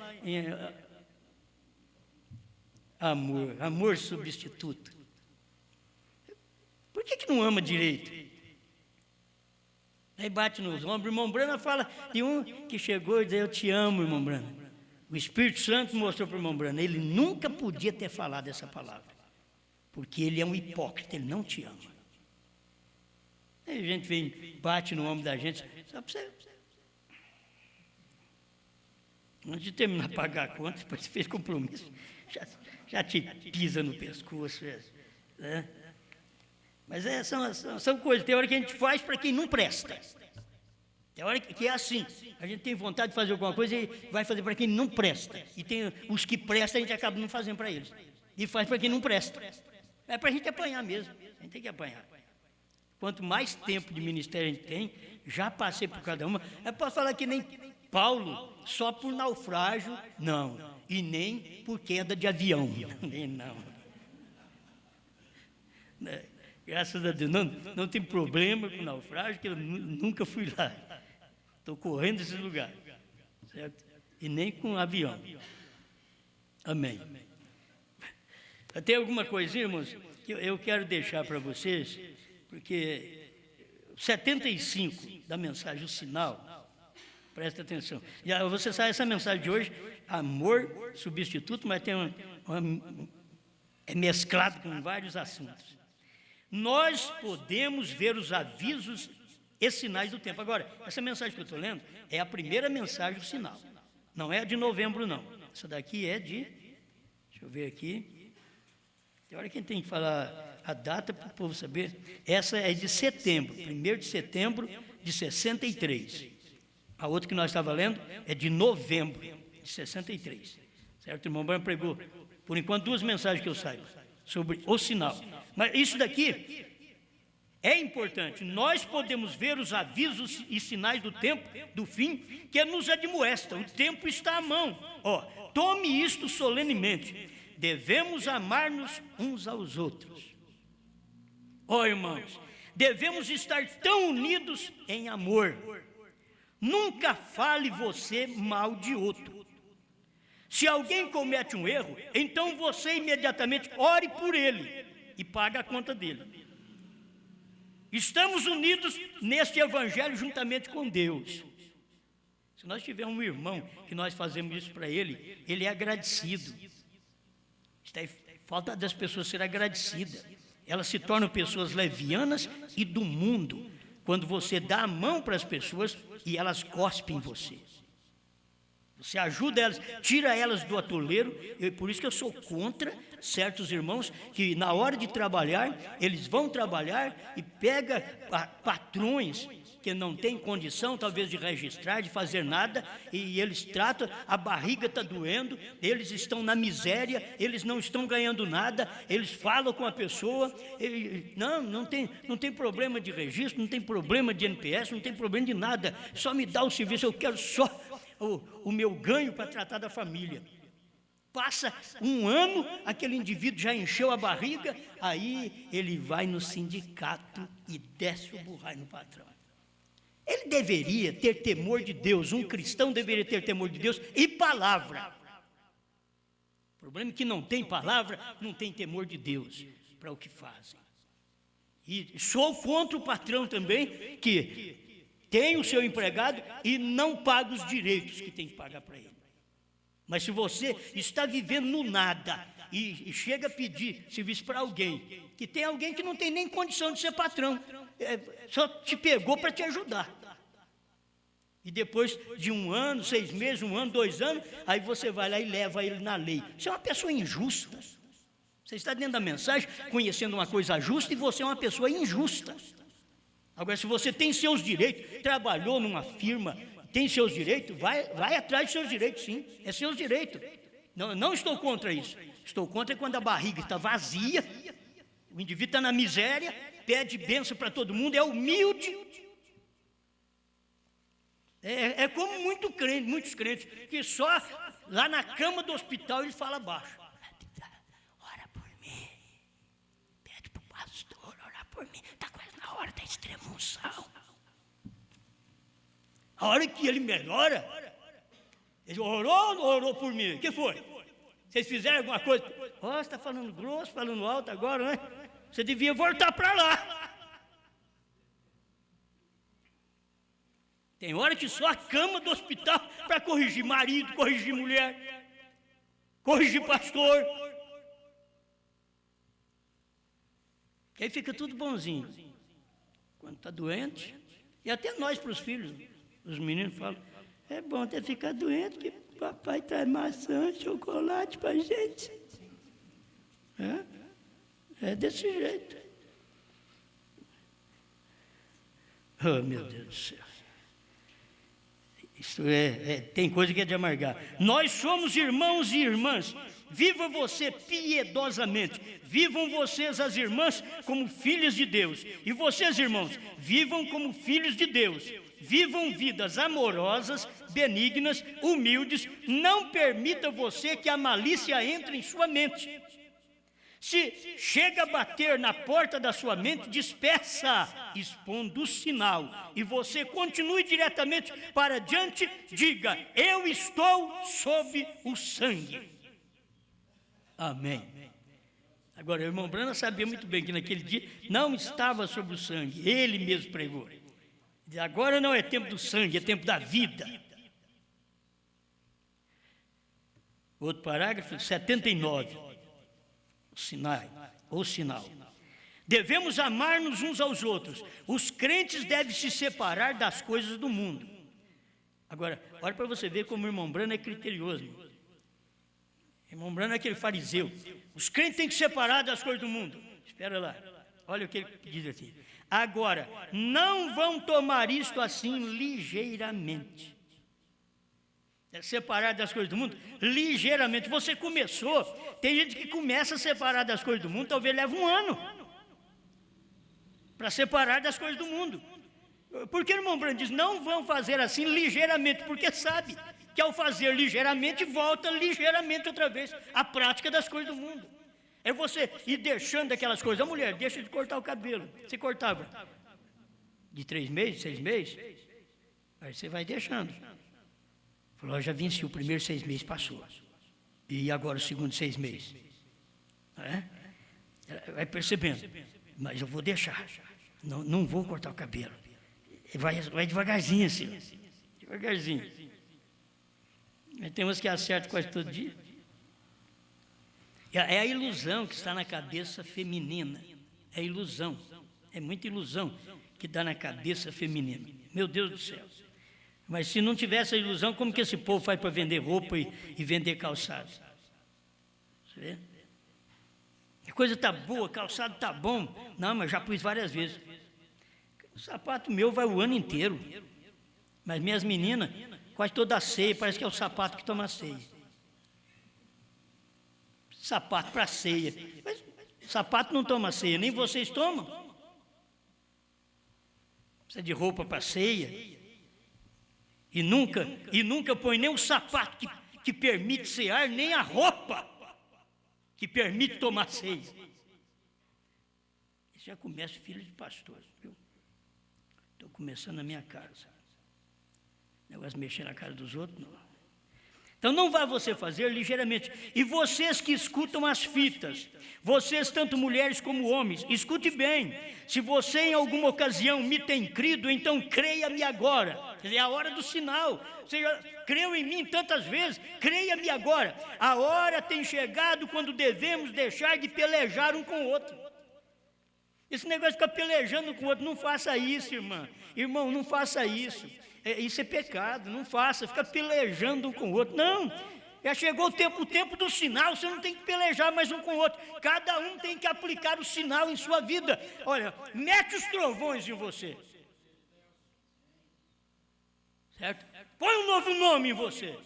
amor substituto, por que não ama direito? Aí bate nos ombros, irmão Brana fala de um que chegou e disse, eu te amo, irmão Brana. O Espírito Santo mostrou para o irmão Brana, ele nunca podia ter falado essa palavra, porque ele é um hipócrita, ele não te ama. Aí a gente vem, bate no ombro da gente, só para você. Antes de terminar de pagar a conta, depois você fez compromisso, já te pisa no pescoço. Né? Mas são coisas, tem hora que a gente faz para quem não presta. Tem hora que é assim, a gente tem vontade de fazer alguma coisa e vai fazer para quem não presta. E tem os que prestam, a gente acaba não fazendo para eles. E faz para quem não presta. É para a gente apanhar mesmo, a gente tem que apanhar. Quanto mais tempo de ministério a gente tem, já passei por cada uma. Eu posso falar que nem Paulo, só por naufrágio, não. E nem por queda de avião, nem não. Graças a Deus, não tem problema com naufrágio, que eu nunca fui lá. Estou correndo desse lugar, certo? E nem com avião. Amém. Tem alguma coisinha, irmãos, que eu quero deixar para vocês, porque 75 da mensagem, o sinal, presta atenção. Você sabe, essa mensagem de hoje, amor substituto, mas tem é mesclado com vários assuntos. Nós podemos ver os avisos e sinais do tempo. Agora, essa mensagem que eu estou lendo é a primeira mensagem do sinal. Não é a de novembro, não. Essa daqui é de eu ver aqui. Tem hora que a gente tem que falar a data para o povo saber. Essa é de setembro, 1º de setembro de 63. A outra que nós estávamos lendo é de novembro de 63. Certo? O irmão Branco pregou, por enquanto, 2 mensagens que eu saiba, sobre o sinal. Mas isso daqui é importante. Nós podemos ver os avisos e sinais do tempo, do fim, que nos admoestam. O tempo está à mão. Tome isto solenemente. Devemos amar-nos uns aos outros. Irmãos, devemos estar tão unidos em amor. Nunca fale você mal de outro. Se alguém comete um erro, então você imediatamente ore por ele e pague a conta dele. Estamos unidos neste evangelho juntamente com Deus. Se nós tivermos um irmão que nós fazemos isso para ele, ele é agradecido. Está aí, falta das pessoas serem agradecidas. Elas se tornam pessoas levianas e do mundo, quando você dá a mão para as pessoas e elas cospem em você. Você ajuda elas, tira elas do atoleiro. Por isso que eu sou contra certos irmãos que na hora de trabalhar, eles vão trabalhar e pega patrões que não têm condição talvez de registrar, de fazer nada, e eles tratam, a barriga está doendo, eles estão na miséria, eles não estão ganhando nada, eles falam com a pessoa, não tem problema de registro, não tem problema de NPS, não tem problema de nada, só me dá o serviço, eu quero só o meu ganho para tratar da família. Passa um ano, aquele indivíduo já encheu a barriga, aí ele vai no sindicato e desce o burrai no patrão. Ele deveria ter temor de Deus, um cristão deveria ter temor de Deus e palavra. O problema é que não tem palavra, não tem temor de Deus para o que fazem. E sou contra o patrão também, que tem o seu empregado e não paga os direitos que tem que pagar para ele. Mas se você está vivendo no nada e chega a pedir serviço para alguém, que tem alguém que não tem nem condição de ser patrão, só te pegou para te ajudar. E depois de 1 ano, 6 meses, 1 ano, 2 anos, aí você vai lá e leva ele na lei. Você é uma pessoa injusta. Você está dentro da mensagem, conhecendo uma coisa justa, e você é uma pessoa injusta. Agora, se você tem seus direitos, trabalhou numa firma, tem seus direitos, vai atrás de seus direitos, sim. É seus direitos. Não estou contra isso. Estou contra quando a barriga está vazia, o indivíduo está na miséria, pede bênção para todo mundo, é humilde. É como muitos crentes, que só lá na cama do hospital ele fala baixo. Ora por mim. Pede para o pastor orar por mim. Está quase na hora da extrema-unção. A hora que ele melhora, ele orou por mim. O que foi? Vocês fizeram alguma coisa? Você está falando grosso, falando alto agora, né? Você devia voltar para lá. Tem hora que só a cama do hospital para corrigir marido, corrigir mulher, corrigir pastor. E aí fica tudo bonzinho. Quando está doente, e até nós para os filhos, os meninos falam, é bom até ficar doente, que papai traz maçã, chocolate para a gente. É desse jeito. Oh, meu Deus do céu. Isso tem coisa que é de amargar. Nós somos irmãos e irmãs. Viva você piedosamente. Vivam vocês, as irmãs, como filhas de Deus. E vocês, irmãos, vivam como filhos de Deus. Vivam vidas amorosas, benignas, humildes. Não permita você que a malícia entre em sua mente. Se chega a bater na porta da sua mente, despeça, expondo o sinal, e você continue diretamente para diante, diga, eu estou sob o sangue. Amém. Agora, o irmão Brana sabia muito bem que naquele dia não estava sob o sangue, ele mesmo pregou. Agora não é tempo do sangue, é tempo da vida. Outro parágrafo, 79. O sinal. Devemos amar-nos uns aos outros. Os crentes devem se separar das coisas do mundo. Agora, olha para você ver como o irmão Brano é criterioso. Irmão Branham é aquele fariseu. Os crentes têm que separar das coisas do mundo. Espera lá. Olha o que ele diz aqui. Agora, não vão tomar isto assim ligeiramente. É separar das coisas do mundo ligeiramente. Você começou. Tem gente que começa a separar das coisas do mundo, talvez leve um ano para separar das coisas do mundo. Porque o irmão Branham diz, não vão fazer assim ligeiramente, porque sabe que ao fazer ligeiramente, volta ligeiramente outra vez à prática das coisas do mundo. É você ir deixando aquelas coisas. A mulher deixa de cortar o cabelo. Você cortava de 3 meses, 6 meses, aí você vai deixando. Falou, já venci, o primeiro 6 meses passou. E agora o segundo 6 meses. Vai percebendo. Mas eu vou deixar. Não vou cortar o cabelo. Vai devagarzinho assim. Devagarzinho. Mas tem uns que acertam quase todo dia. É a ilusão que está na cabeça feminina. É ilusão. É muita ilusão que dá na cabeça feminina. Meu Deus do céu. Mas se não tivesse a ilusão, como que esse povo faz para vender roupa e vender calçado? Você vê? A coisa está boa, calçado está bom. Não, mas já pus várias vezes. O sapato meu vai o ano inteiro. Mas minhas meninas, quase toda a ceia, parece que é o sapato que toma a ceia. Sapato para ceia. Mas sapato não toma ceia, nem vocês tomam. Precisa de roupa para ceia. E nunca põe nem o sapato que permite cear, nem a roupa que permite tomar ceia. Isso já começa filho de pastor, viu? Estou começando na minha casa. Negócio de mexer na casa dos outros, não. Então não vai você fazer ligeiramente. E vocês que escutam as fitas, vocês tanto mulheres como homens, escute bem. Se você em alguma ocasião me tem crido, então creia-me agora. Quer dizer, é a hora do sinal. Você já creu em mim tantas vezes, creia-me agora. A hora tem chegado quando devemos deixar de pelejar um com o outro. Esse negócio de ficar pelejando com o outro, não faça isso, irmã. Irmão, não faça isso. Isso é pecado, não faça, fica pelejando um com o outro. Não, já chegou o tempo do sinal, você não tem que pelejar mais um com o outro. Cada um tem que aplicar o sinal em sua vida. Olha, mete os trovões em você. Certo? Põe um novo nome em você.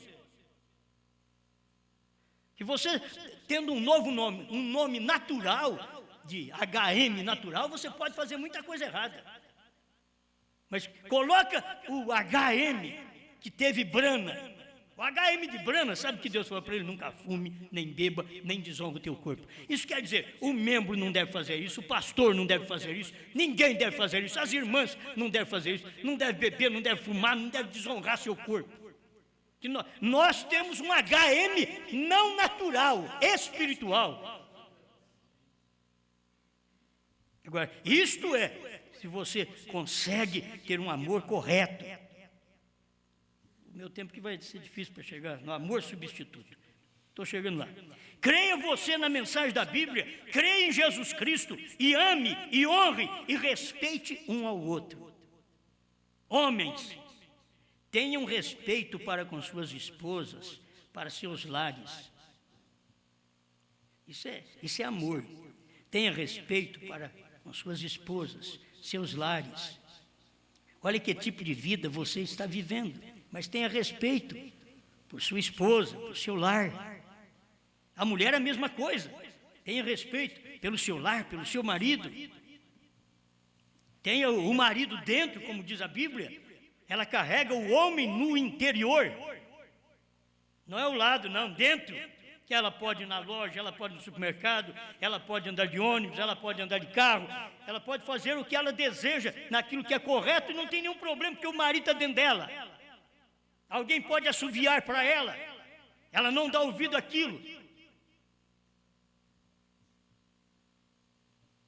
Que você, tendo um novo nome, um nome natural, de HM natural, você pode fazer muita coisa errada. Mas coloca o HM que teve Brana. O HM de Brana, sabe que Deus falou para ele? Nunca fume, nem beba, nem desonra o teu corpo. Isso quer dizer, o membro não deve fazer isso, o pastor não deve fazer isso, ninguém deve fazer isso, as irmãs não devem fazer isso, não deve beber, não deve fumar, não deve desonrar seu corpo. Que nós temos um HM não natural, espiritual. Agora, isto é, se você consegue ter um amor correto. O meu tempo que vai ser difícil para chegar no amor substituto. Estou chegando lá. Creia você na mensagem da Bíblia, creia em Jesus Cristo e ame, e honre, e respeite um ao outro. Homens, tenham respeito para com suas esposas, para seus lares. Isso é amor. Tenha respeito para com suas esposas, seus lares. Olha que tipo de vida você está vivendo, mas tenha respeito por sua esposa, por seu lar. A mulher é a mesma coisa. Tenha respeito pelo seu lar, pelo seu marido. Tenha o marido dentro, como diz a Bíblia. Ela carrega o homem no interior. Não é o lado, não, dentro. Que ela pode ir na loja, ela pode ir no supermercado, ela pode andar de ônibus, ela pode andar de carro, ela pode fazer o que ela deseja, naquilo que é correto, e não tem nenhum problema, porque o marido está dentro dela. Alguém pode assoviar para ela, ela não dá ouvido àquilo.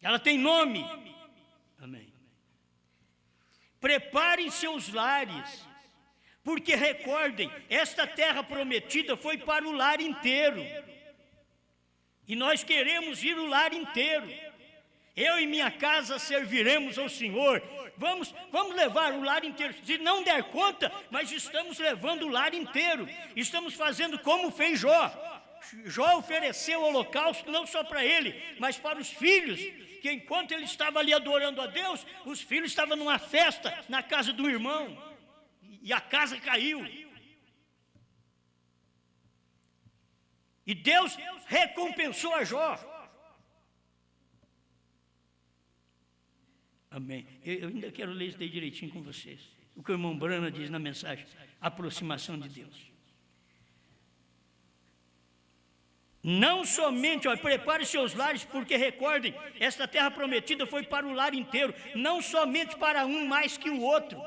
Ela tem nome. Amém. Preparem seus lares. Porque recordem, esta terra prometida foi para o lar inteiro. E nós queremos ir o lar inteiro. Eu e minha casa serviremos ao Senhor. Vamos levar o lar inteiro. Se não der conta, mas estamos levando o lar inteiro. Estamos fazendo como fez Jó. Jó ofereceu o holocausto não só para ele, mas para os filhos, que enquanto ele estava ali adorando a Deus, os filhos estavam numa festa na casa do irmão, e a casa caiu. E Deus recompensou a Jó. Amém. Eu ainda quero ler isso daí direitinho com vocês. O que o irmão Brana diz na mensagem, aproximação de Deus. Não somente, prepare seus lares, porque recordem, esta terra prometida foi para o lar inteiro, não somente para um mais que o outro.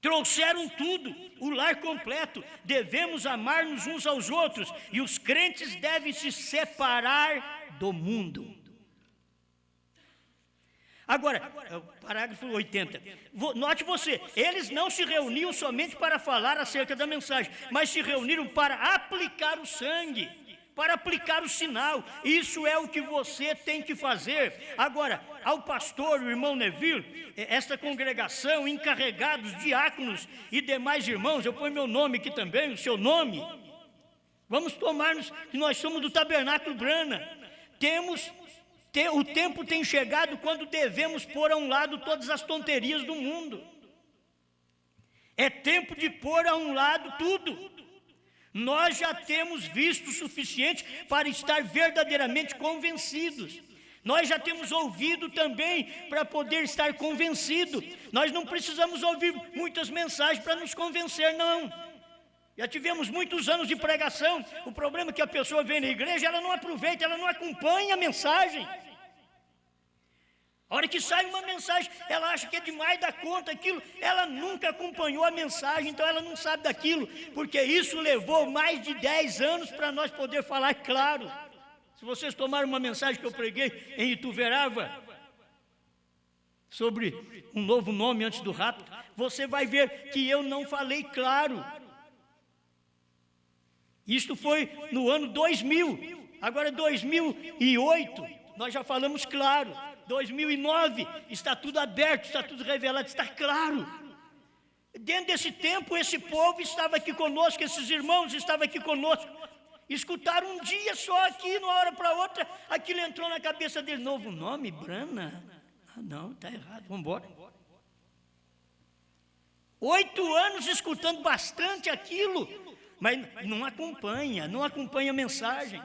Trouxeram tudo, o lar completo. Devemos amar-nos uns aos outros, e os crentes devem se separar do mundo. Agora, parágrafo 80. Note você, eles não se reuniam somente para falar acerca da mensagem, mas se reuniram para aplicar o sangue, para aplicar o sinal. Isso é o que você tem que fazer. Agora, ao pastor, o irmão Neville, esta congregação, encarregados, diáconos e demais irmãos, eu ponho meu nome aqui também, o seu nome. Vamos tomarmos que nós somos do Tabernáculo Brana. O tempo tem chegado quando devemos pôr a um lado todas as tonterias do mundo. É tempo de pôr a um lado tudo. Nós já temos visto o suficiente para estar verdadeiramente convencidos. Nós já temos ouvido também para poder estar convencido. Nós não precisamos ouvir muitas mensagens para nos convencer, não. Já tivemos muitos anos de pregação. O problema é que a pessoa vem na igreja, ela não aproveita, ela não acompanha a mensagem. A hora que sai uma mensagem, ela acha que é demais da conta aquilo. Ela nunca acompanhou a mensagem, então ela não sabe daquilo. Porque isso levou mais de 10 anos para nós poder falar claro. Se vocês tomarem uma mensagem que eu preguei em Ituverava, sobre um novo nome antes do rapto, você vai ver que eu não falei claro. Isto foi no ano 2000, agora 2008, nós já falamos claro. 2009, está tudo aberto, está tudo revelado, está claro. Dentro desse tempo, esse povo estava aqui conosco, esses irmãos estavam aqui conosco. Escutaram um dia só aqui, de uma hora para outra, aquilo entrou na cabeça dele. Novo nome, Brana? Ah, não, está errado, vamos embora. 8 anos escutando bastante aquilo, mas não acompanha a mensagem.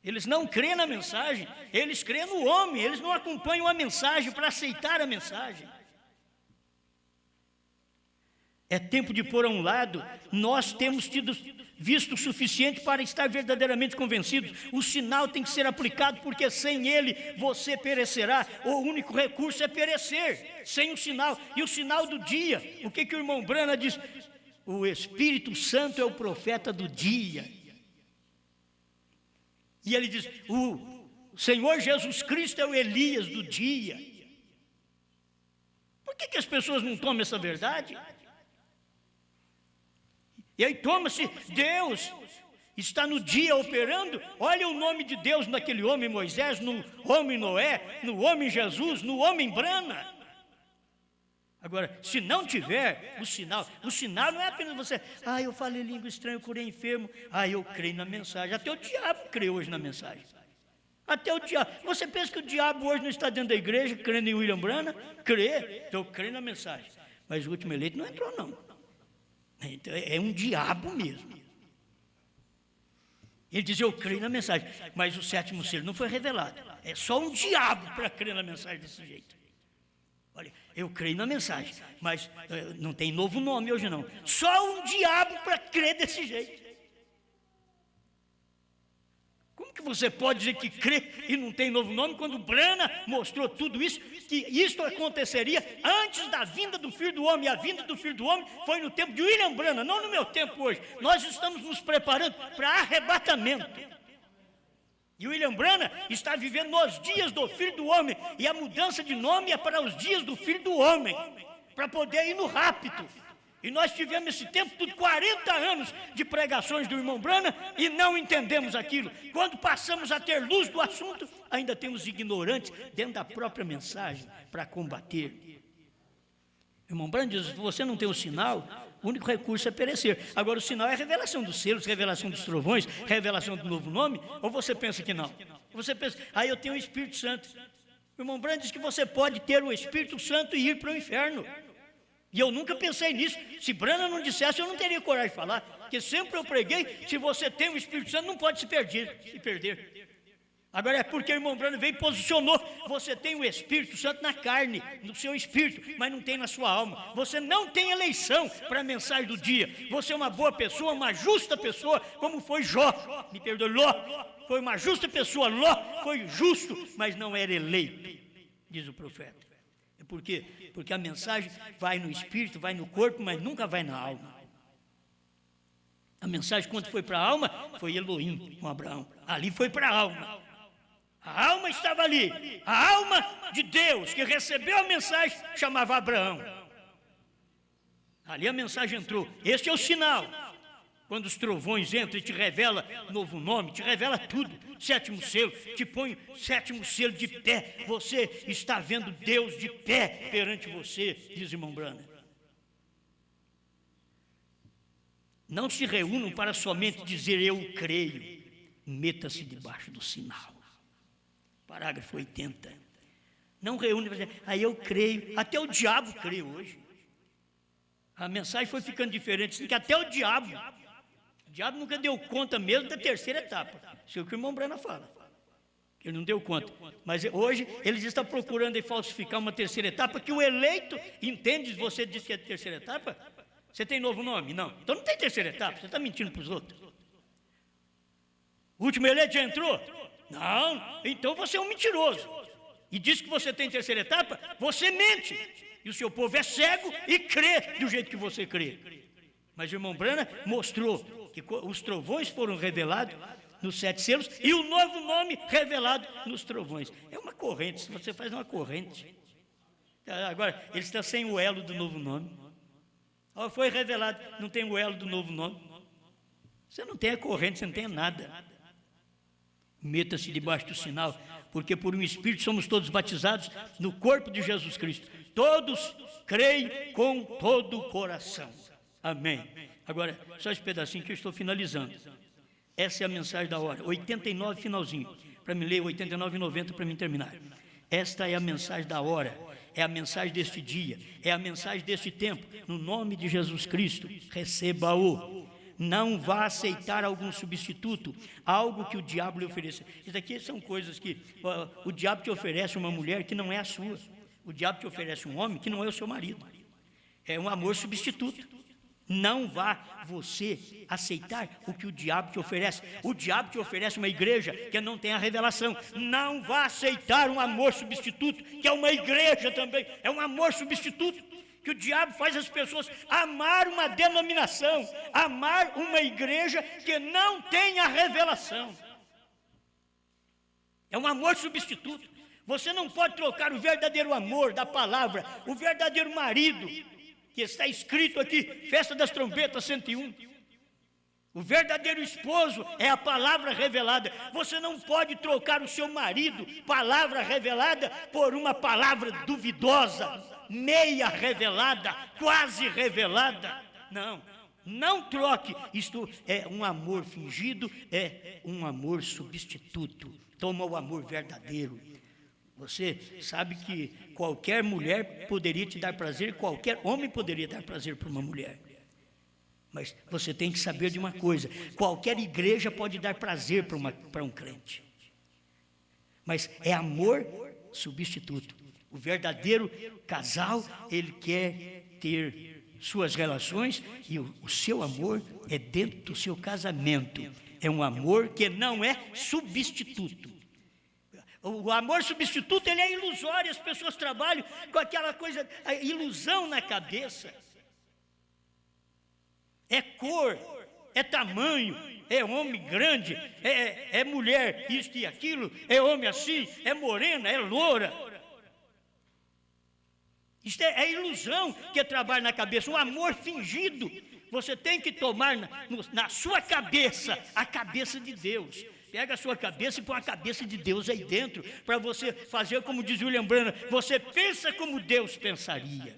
Eles não creem na mensagem, eles creem no homem, eles não acompanham a mensagem para aceitar a mensagem. É tempo de pôr a um lado. Nós temos visto o suficiente para estar verdadeiramente convencidos. O sinal tem que ser aplicado, porque sem ele você perecerá. O único recurso é perecer, sem o sinal. E o sinal do dia, o que o irmão Brana diz? O Espírito Santo é o profeta do dia. E ele diz, o Senhor Jesus Cristo é o Elias do dia. Por que as pessoas não tomam essa verdade? E aí toma-se, Deus está no dia operando. Olha o nome de Deus naquele homem Moisés, no homem Noé, no homem Jesus, no homem Brana. Agora, se não tiver o sinal não é apenas você, eu falei língua estranha, eu curei enfermo, eu creio na mensagem. Até o diabo crê hoje na mensagem. Até o diabo. Você pensa que o diabo hoje não está dentro da igreja, crendo em William Brana? Crê, então eu creio na mensagem. Mas o último eleito não entrou, não. Então é um diabo mesmo. Ele diz, eu creio na mensagem, mas o 7º selo não foi revelado. É só um diabo para crer na mensagem desse jeito. Olha, eu creio na mensagem, mas não tem novo nome hoje não. Só um diabo para crer desse jeito. Como que você pode dizer que crê e não tem novo nome, quando Brana mostrou tudo isso, que isto aconteceria antes da vinda do Filho do Homem, e a vinda do Filho do Homem foi no tempo de William Brana, não no meu tempo hoje. Nós estamos nos preparando para arrebatamento. E William Brana está vivendo nos dias do Filho do Homem, e a mudança de nome é para os dias do Filho do Homem, para poder ir no rapto. E nós tivemos esse tempo, tudo 40 anos de pregações do irmão Brana, e não entendemos aquilo. Quando passamos a ter luz do assunto, ainda temos ignorantes dentro da própria mensagem para combater. O irmão Brana diz, se você não tem o sinal, O único recurso é perecer. Agora o sinal é a revelação dos selos, revelação dos trovões, revelação do novo nome. Ou você pensa que não? Você pensa, eu tenho o Espírito Santo. O irmão Branham diz que você pode ter o Espírito Santo e ir para o inferno. E eu nunca pensei nisso. Se Branham não dissesse, eu não teria coragem de falar. Porque sempre eu preguei, se você tem o Espírito Santo, não pode se perder. Agora é porque o irmão Branham veio e posicionou. Você tem o Espírito Santo na carne, no seu espírito, mas não tem na sua alma. Você não tem eleição para a mensagem do dia. Você é uma boa pessoa, uma justa pessoa, como foi Jó. Me perdoe, Ló. Foi uma justa pessoa. Ló foi justo, mas não era eleito, diz o profeta. É por quê? Porque a mensagem vai no espírito, vai no corpo, mas nunca vai na alma. A mensagem, quando foi para a alma, foi Elohim com Abraão. Ali foi para a alma. A alma estava ali, a alma de Deus, que recebeu a mensagem, chamava Abraão. Ali a mensagem entrou. Este é o sinal. Quando os trovões entram e te revela novo nome, te revela tudo. Sétimo selo, te põe sétimo selo de pé. Você está vendo Deus de pé perante você, diz irmão Branham. Não se reúnam para somente dizer eu creio. Meta-se debaixo do sinal. Parágrafo 80. Não reúne para dizer, eu creio. Até o diabo crê hoje. A mensagem foi ficando diferente, assim que até o diabo nunca deu conta mesmo da terceira etapa. Isso é o que o irmão Branham fala. Ele não deu conta. Mas hoje eles estão procurando falsificar uma terceira etapa que o eleito entende. Você disse que é a terceira etapa? Você tem novo nome? Não. Então não tem terceira etapa, você está mentindo para os outros. O último eleito já entrou? Não, então você é um mentiroso. E diz que você tem terceira etapa, você mente. E o seu povo é cego e crê do jeito que você crê. Mas o irmão Branham mostrou que os trovões foram revelados nos 7 selos e o novo nome revelado nos trovões. É uma corrente, se você faz uma corrente. Agora, ele está sem o elo do novo nome. Foi revelado, não tem o elo do novo nome. Você não tem a corrente, você não tem nada. Meta-se debaixo do sinal, porque por um Espírito somos todos batizados no corpo de Jesus Cristo. Todos creem com todo o coração. Amém. Agora, só esse pedacinho que eu estou finalizando. Essa é a mensagem da hora. 89, finalzinho. Para me ler 89 e 90 para mim terminar. Esta é a mensagem da hora. É a mensagem deste dia. É a mensagem deste tempo. No nome de Jesus Cristo, receba-o. Não vá aceitar algum substituto, algo que o diabo lhe ofereça. Isso aqui são coisas que o diabo te oferece uma mulher que não é a sua. O diabo te oferece um homem que não é o seu marido. É um amor substituto. Não vá você aceitar o que o diabo te oferece. O diabo te oferece uma igreja que não tem a revelação. Não vá aceitar um amor substituto, que é uma igreja também. É um amor substituto. Que o diabo faz as pessoas amar uma denominação, amar uma igreja que não tem a revelação. É um amor substituto. Você não pode trocar o verdadeiro amor da palavra, o verdadeiro marido, que está escrito aqui, Festa das Trombetas 101. O verdadeiro esposo é a palavra revelada. Você não pode trocar o seu marido, palavra revelada, por uma palavra duvidosa, meia revelada, quase revelada. Não troque. Isto é um amor fingido, é um amor substituto. Toma o amor verdadeiro. Você sabe que qualquer mulher poderia te dar prazer, qualquer homem poderia dar prazer para uma mulher. Mas você tem que saber de uma coisa: qualquer igreja pode dar prazer para um crente. Mas é amor substituto. O verdadeiro casal, ele quer ter suas relações e o seu amor é dentro do seu casamento. É um amor que não é substituto. O amor substituto, ele é ilusório. As pessoas trabalham com aquela coisa, a ilusão na cabeça. É cor, é tamanho, é homem grande, é mulher isto e aquilo, é homem assim, é morena, é loura. Isto é ilusão que trabalha na cabeça, um amor fingido. Você tem que tomar na sua cabeça a cabeça de Deus. Pega a sua cabeça e põe a cabeça de Deus aí dentro, para você fazer como diz William Branham, você pensa como Deus pensaria.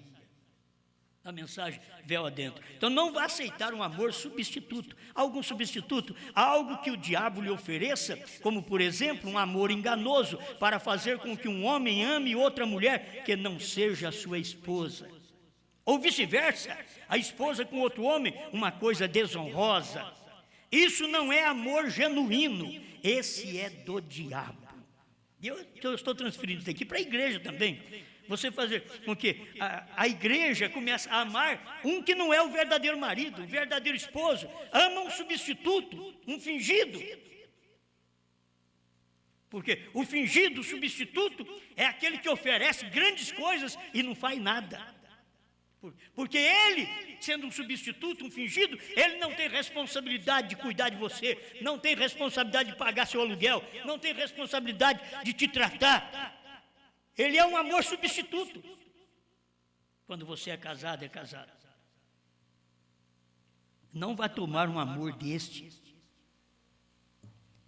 A mensagem véu adentro. Então não vá aceitar um amor substituto, algum substituto, algo que o diabo lhe ofereça, como por exemplo um amor enganoso, para fazer com que um homem ame outra mulher que não seja a sua esposa. Ou vice-versa, a esposa com outro homem, uma coisa desonrosa. Isso não é amor genuíno, esse é do diabo. Eu estou transferindo isso aqui para a igreja também. Você fazer com que a igreja comece a amar um que não é o verdadeiro marido, o verdadeiro esposo, ama um substituto, um fingido. Porque o fingido, o substituto, é aquele que oferece grandes coisas e não faz nada. Porque ele, sendo um substituto, um fingido, ele não tem responsabilidade de cuidar de você, não tem responsabilidade de pagar seu aluguel, não tem responsabilidade de te tratar. Ele é um amor substituto. Quando você é casado, não vá tomar um amor deste.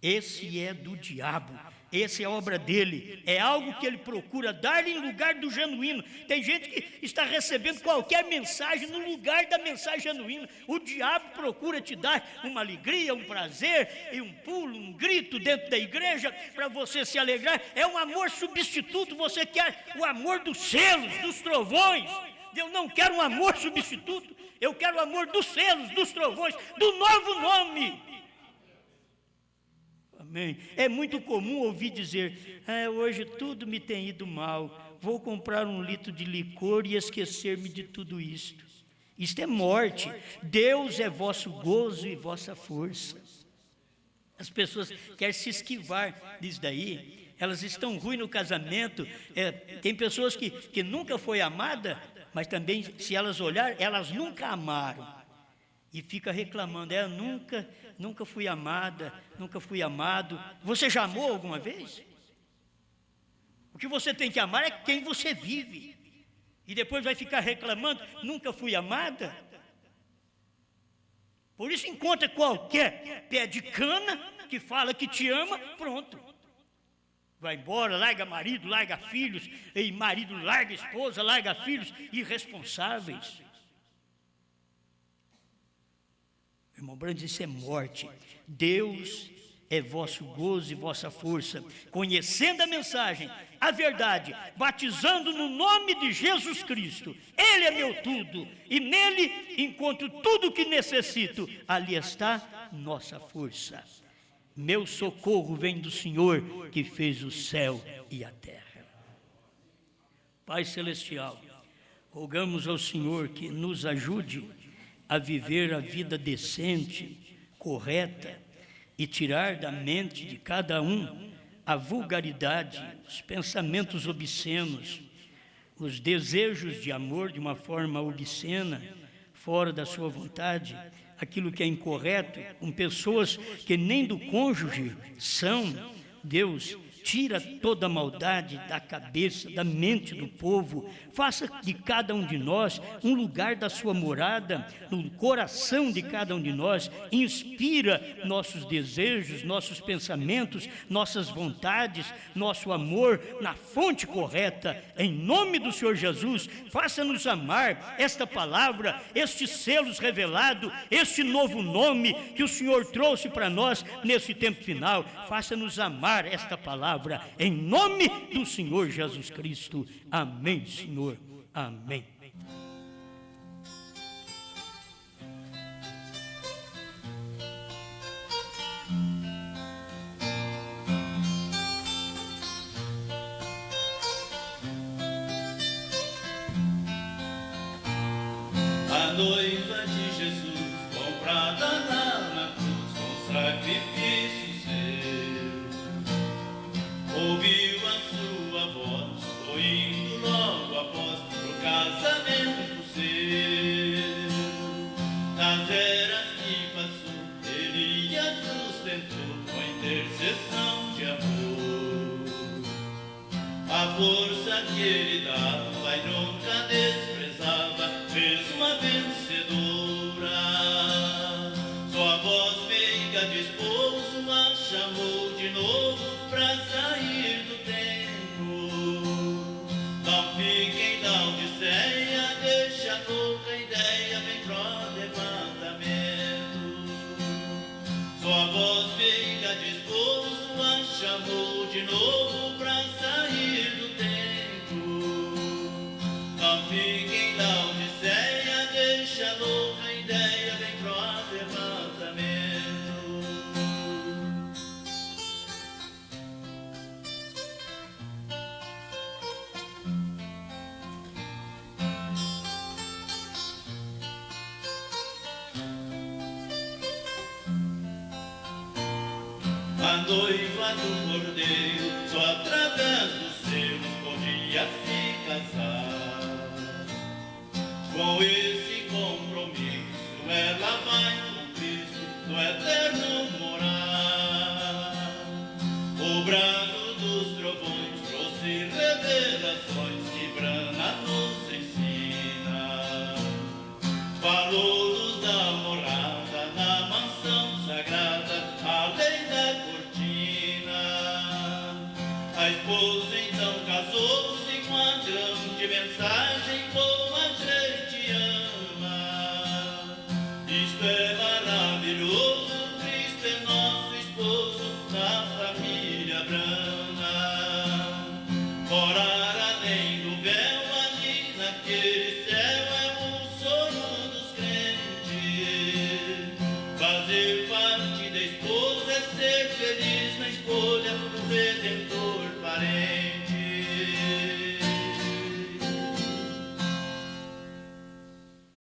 Esse é do diabo. Essa é obra dele. É algo que ele procura dar em lugar do genuíno. Tem gente que está recebendo qualquer mensagem no lugar da mensagem genuína. O diabo procura te dar uma alegria, um prazer, e um pulo, um grito dentro da igreja para você se alegrar. É um amor substituto. Você quer o amor dos selos, dos trovões. Eu não quero um amor substituto. Eu quero o amor dos selos, dos trovões, do novo nome. Amém. É muito comum ouvir dizer: hoje tudo me tem ido mal, vou comprar um litro de licor e esquecer-me de tudo isto. Isto é morte. Deus é vosso gozo e vossa força. As pessoas querem se esquivar disso daí, elas estão ruins no casamento. Tem pessoas que nunca foi amada, mas também, se elas olharem, elas nunca amaram. E fica reclamando: nunca fui amada, nunca fui amado. Você já amou alguma vez? O que você tem que amar é quem você vive. E depois vai ficar reclamando: nunca fui amada. Por isso encontra qualquer pé de cana que fala que te ama, pronto. Vai embora, larga marido, larga filhos, e marido larga esposa, larga filhos, irresponsáveis. Irmão Brandes, isso é morte. Deus é vosso gozo e vossa força, conhecendo a mensagem, a verdade, batizando no nome de Jesus Cristo. Ele é meu tudo, e nele encontro tudo o que necessito. Ali está nossa força. Meu socorro vem do Senhor, que fez o céu e a terra. Pai Celestial, rogamos ao Senhor que nos ajude a viver a vida decente, correta, e tirar da mente de cada um a vulgaridade, os pensamentos obscenos, os desejos de amor de uma forma obscena, fora da sua vontade, aquilo que é incorreto, com pessoas que nem do cônjuge são. Deus, tira toda a maldade da cabeça, da mente do povo. Faça de cada um de nós um lugar da sua morada, no coração de cada um de nós. Inspira nossos desejos, nossos pensamentos, nossas vontades, nosso amor na fonte correta. Em nome do Senhor Jesus, faça-nos amar esta palavra, estes selos revelados, este novo nome que o Senhor trouxe para nós nesse tempo final. Faça-nos amar esta palavra, em nome do Senhor Jesus Cristo. Amém, Senhor. Amém. A noiva de Jesus, comprada na cruz, com sacrifício seu, ouviu a sua voz, foi indo logo após pro casamento seu. Nas eras que passou, ele a sustentou com a intercessão de amor. A força que ele dava e nunca desprezava, fez uma vencedora. Sua voz meiga de esposo a chamou de novo pra sair do templo. Não fiquem da Odisseia, deixa no reino de novo pra sair do tempo. Não fique em Laodiceia, deixa a louca ideia, vem pro arrebatamento. A noiva do cordeiro, só através do selo podia se casar. Com esse compromisso, ela vai com Cristo no eterno morar. O brado dos trovões trouxe revelações que Brana nos ensina. Falou-nos da morada na mansão sagrada, além da cortina. A esposa então casou-se com a grande mensagem.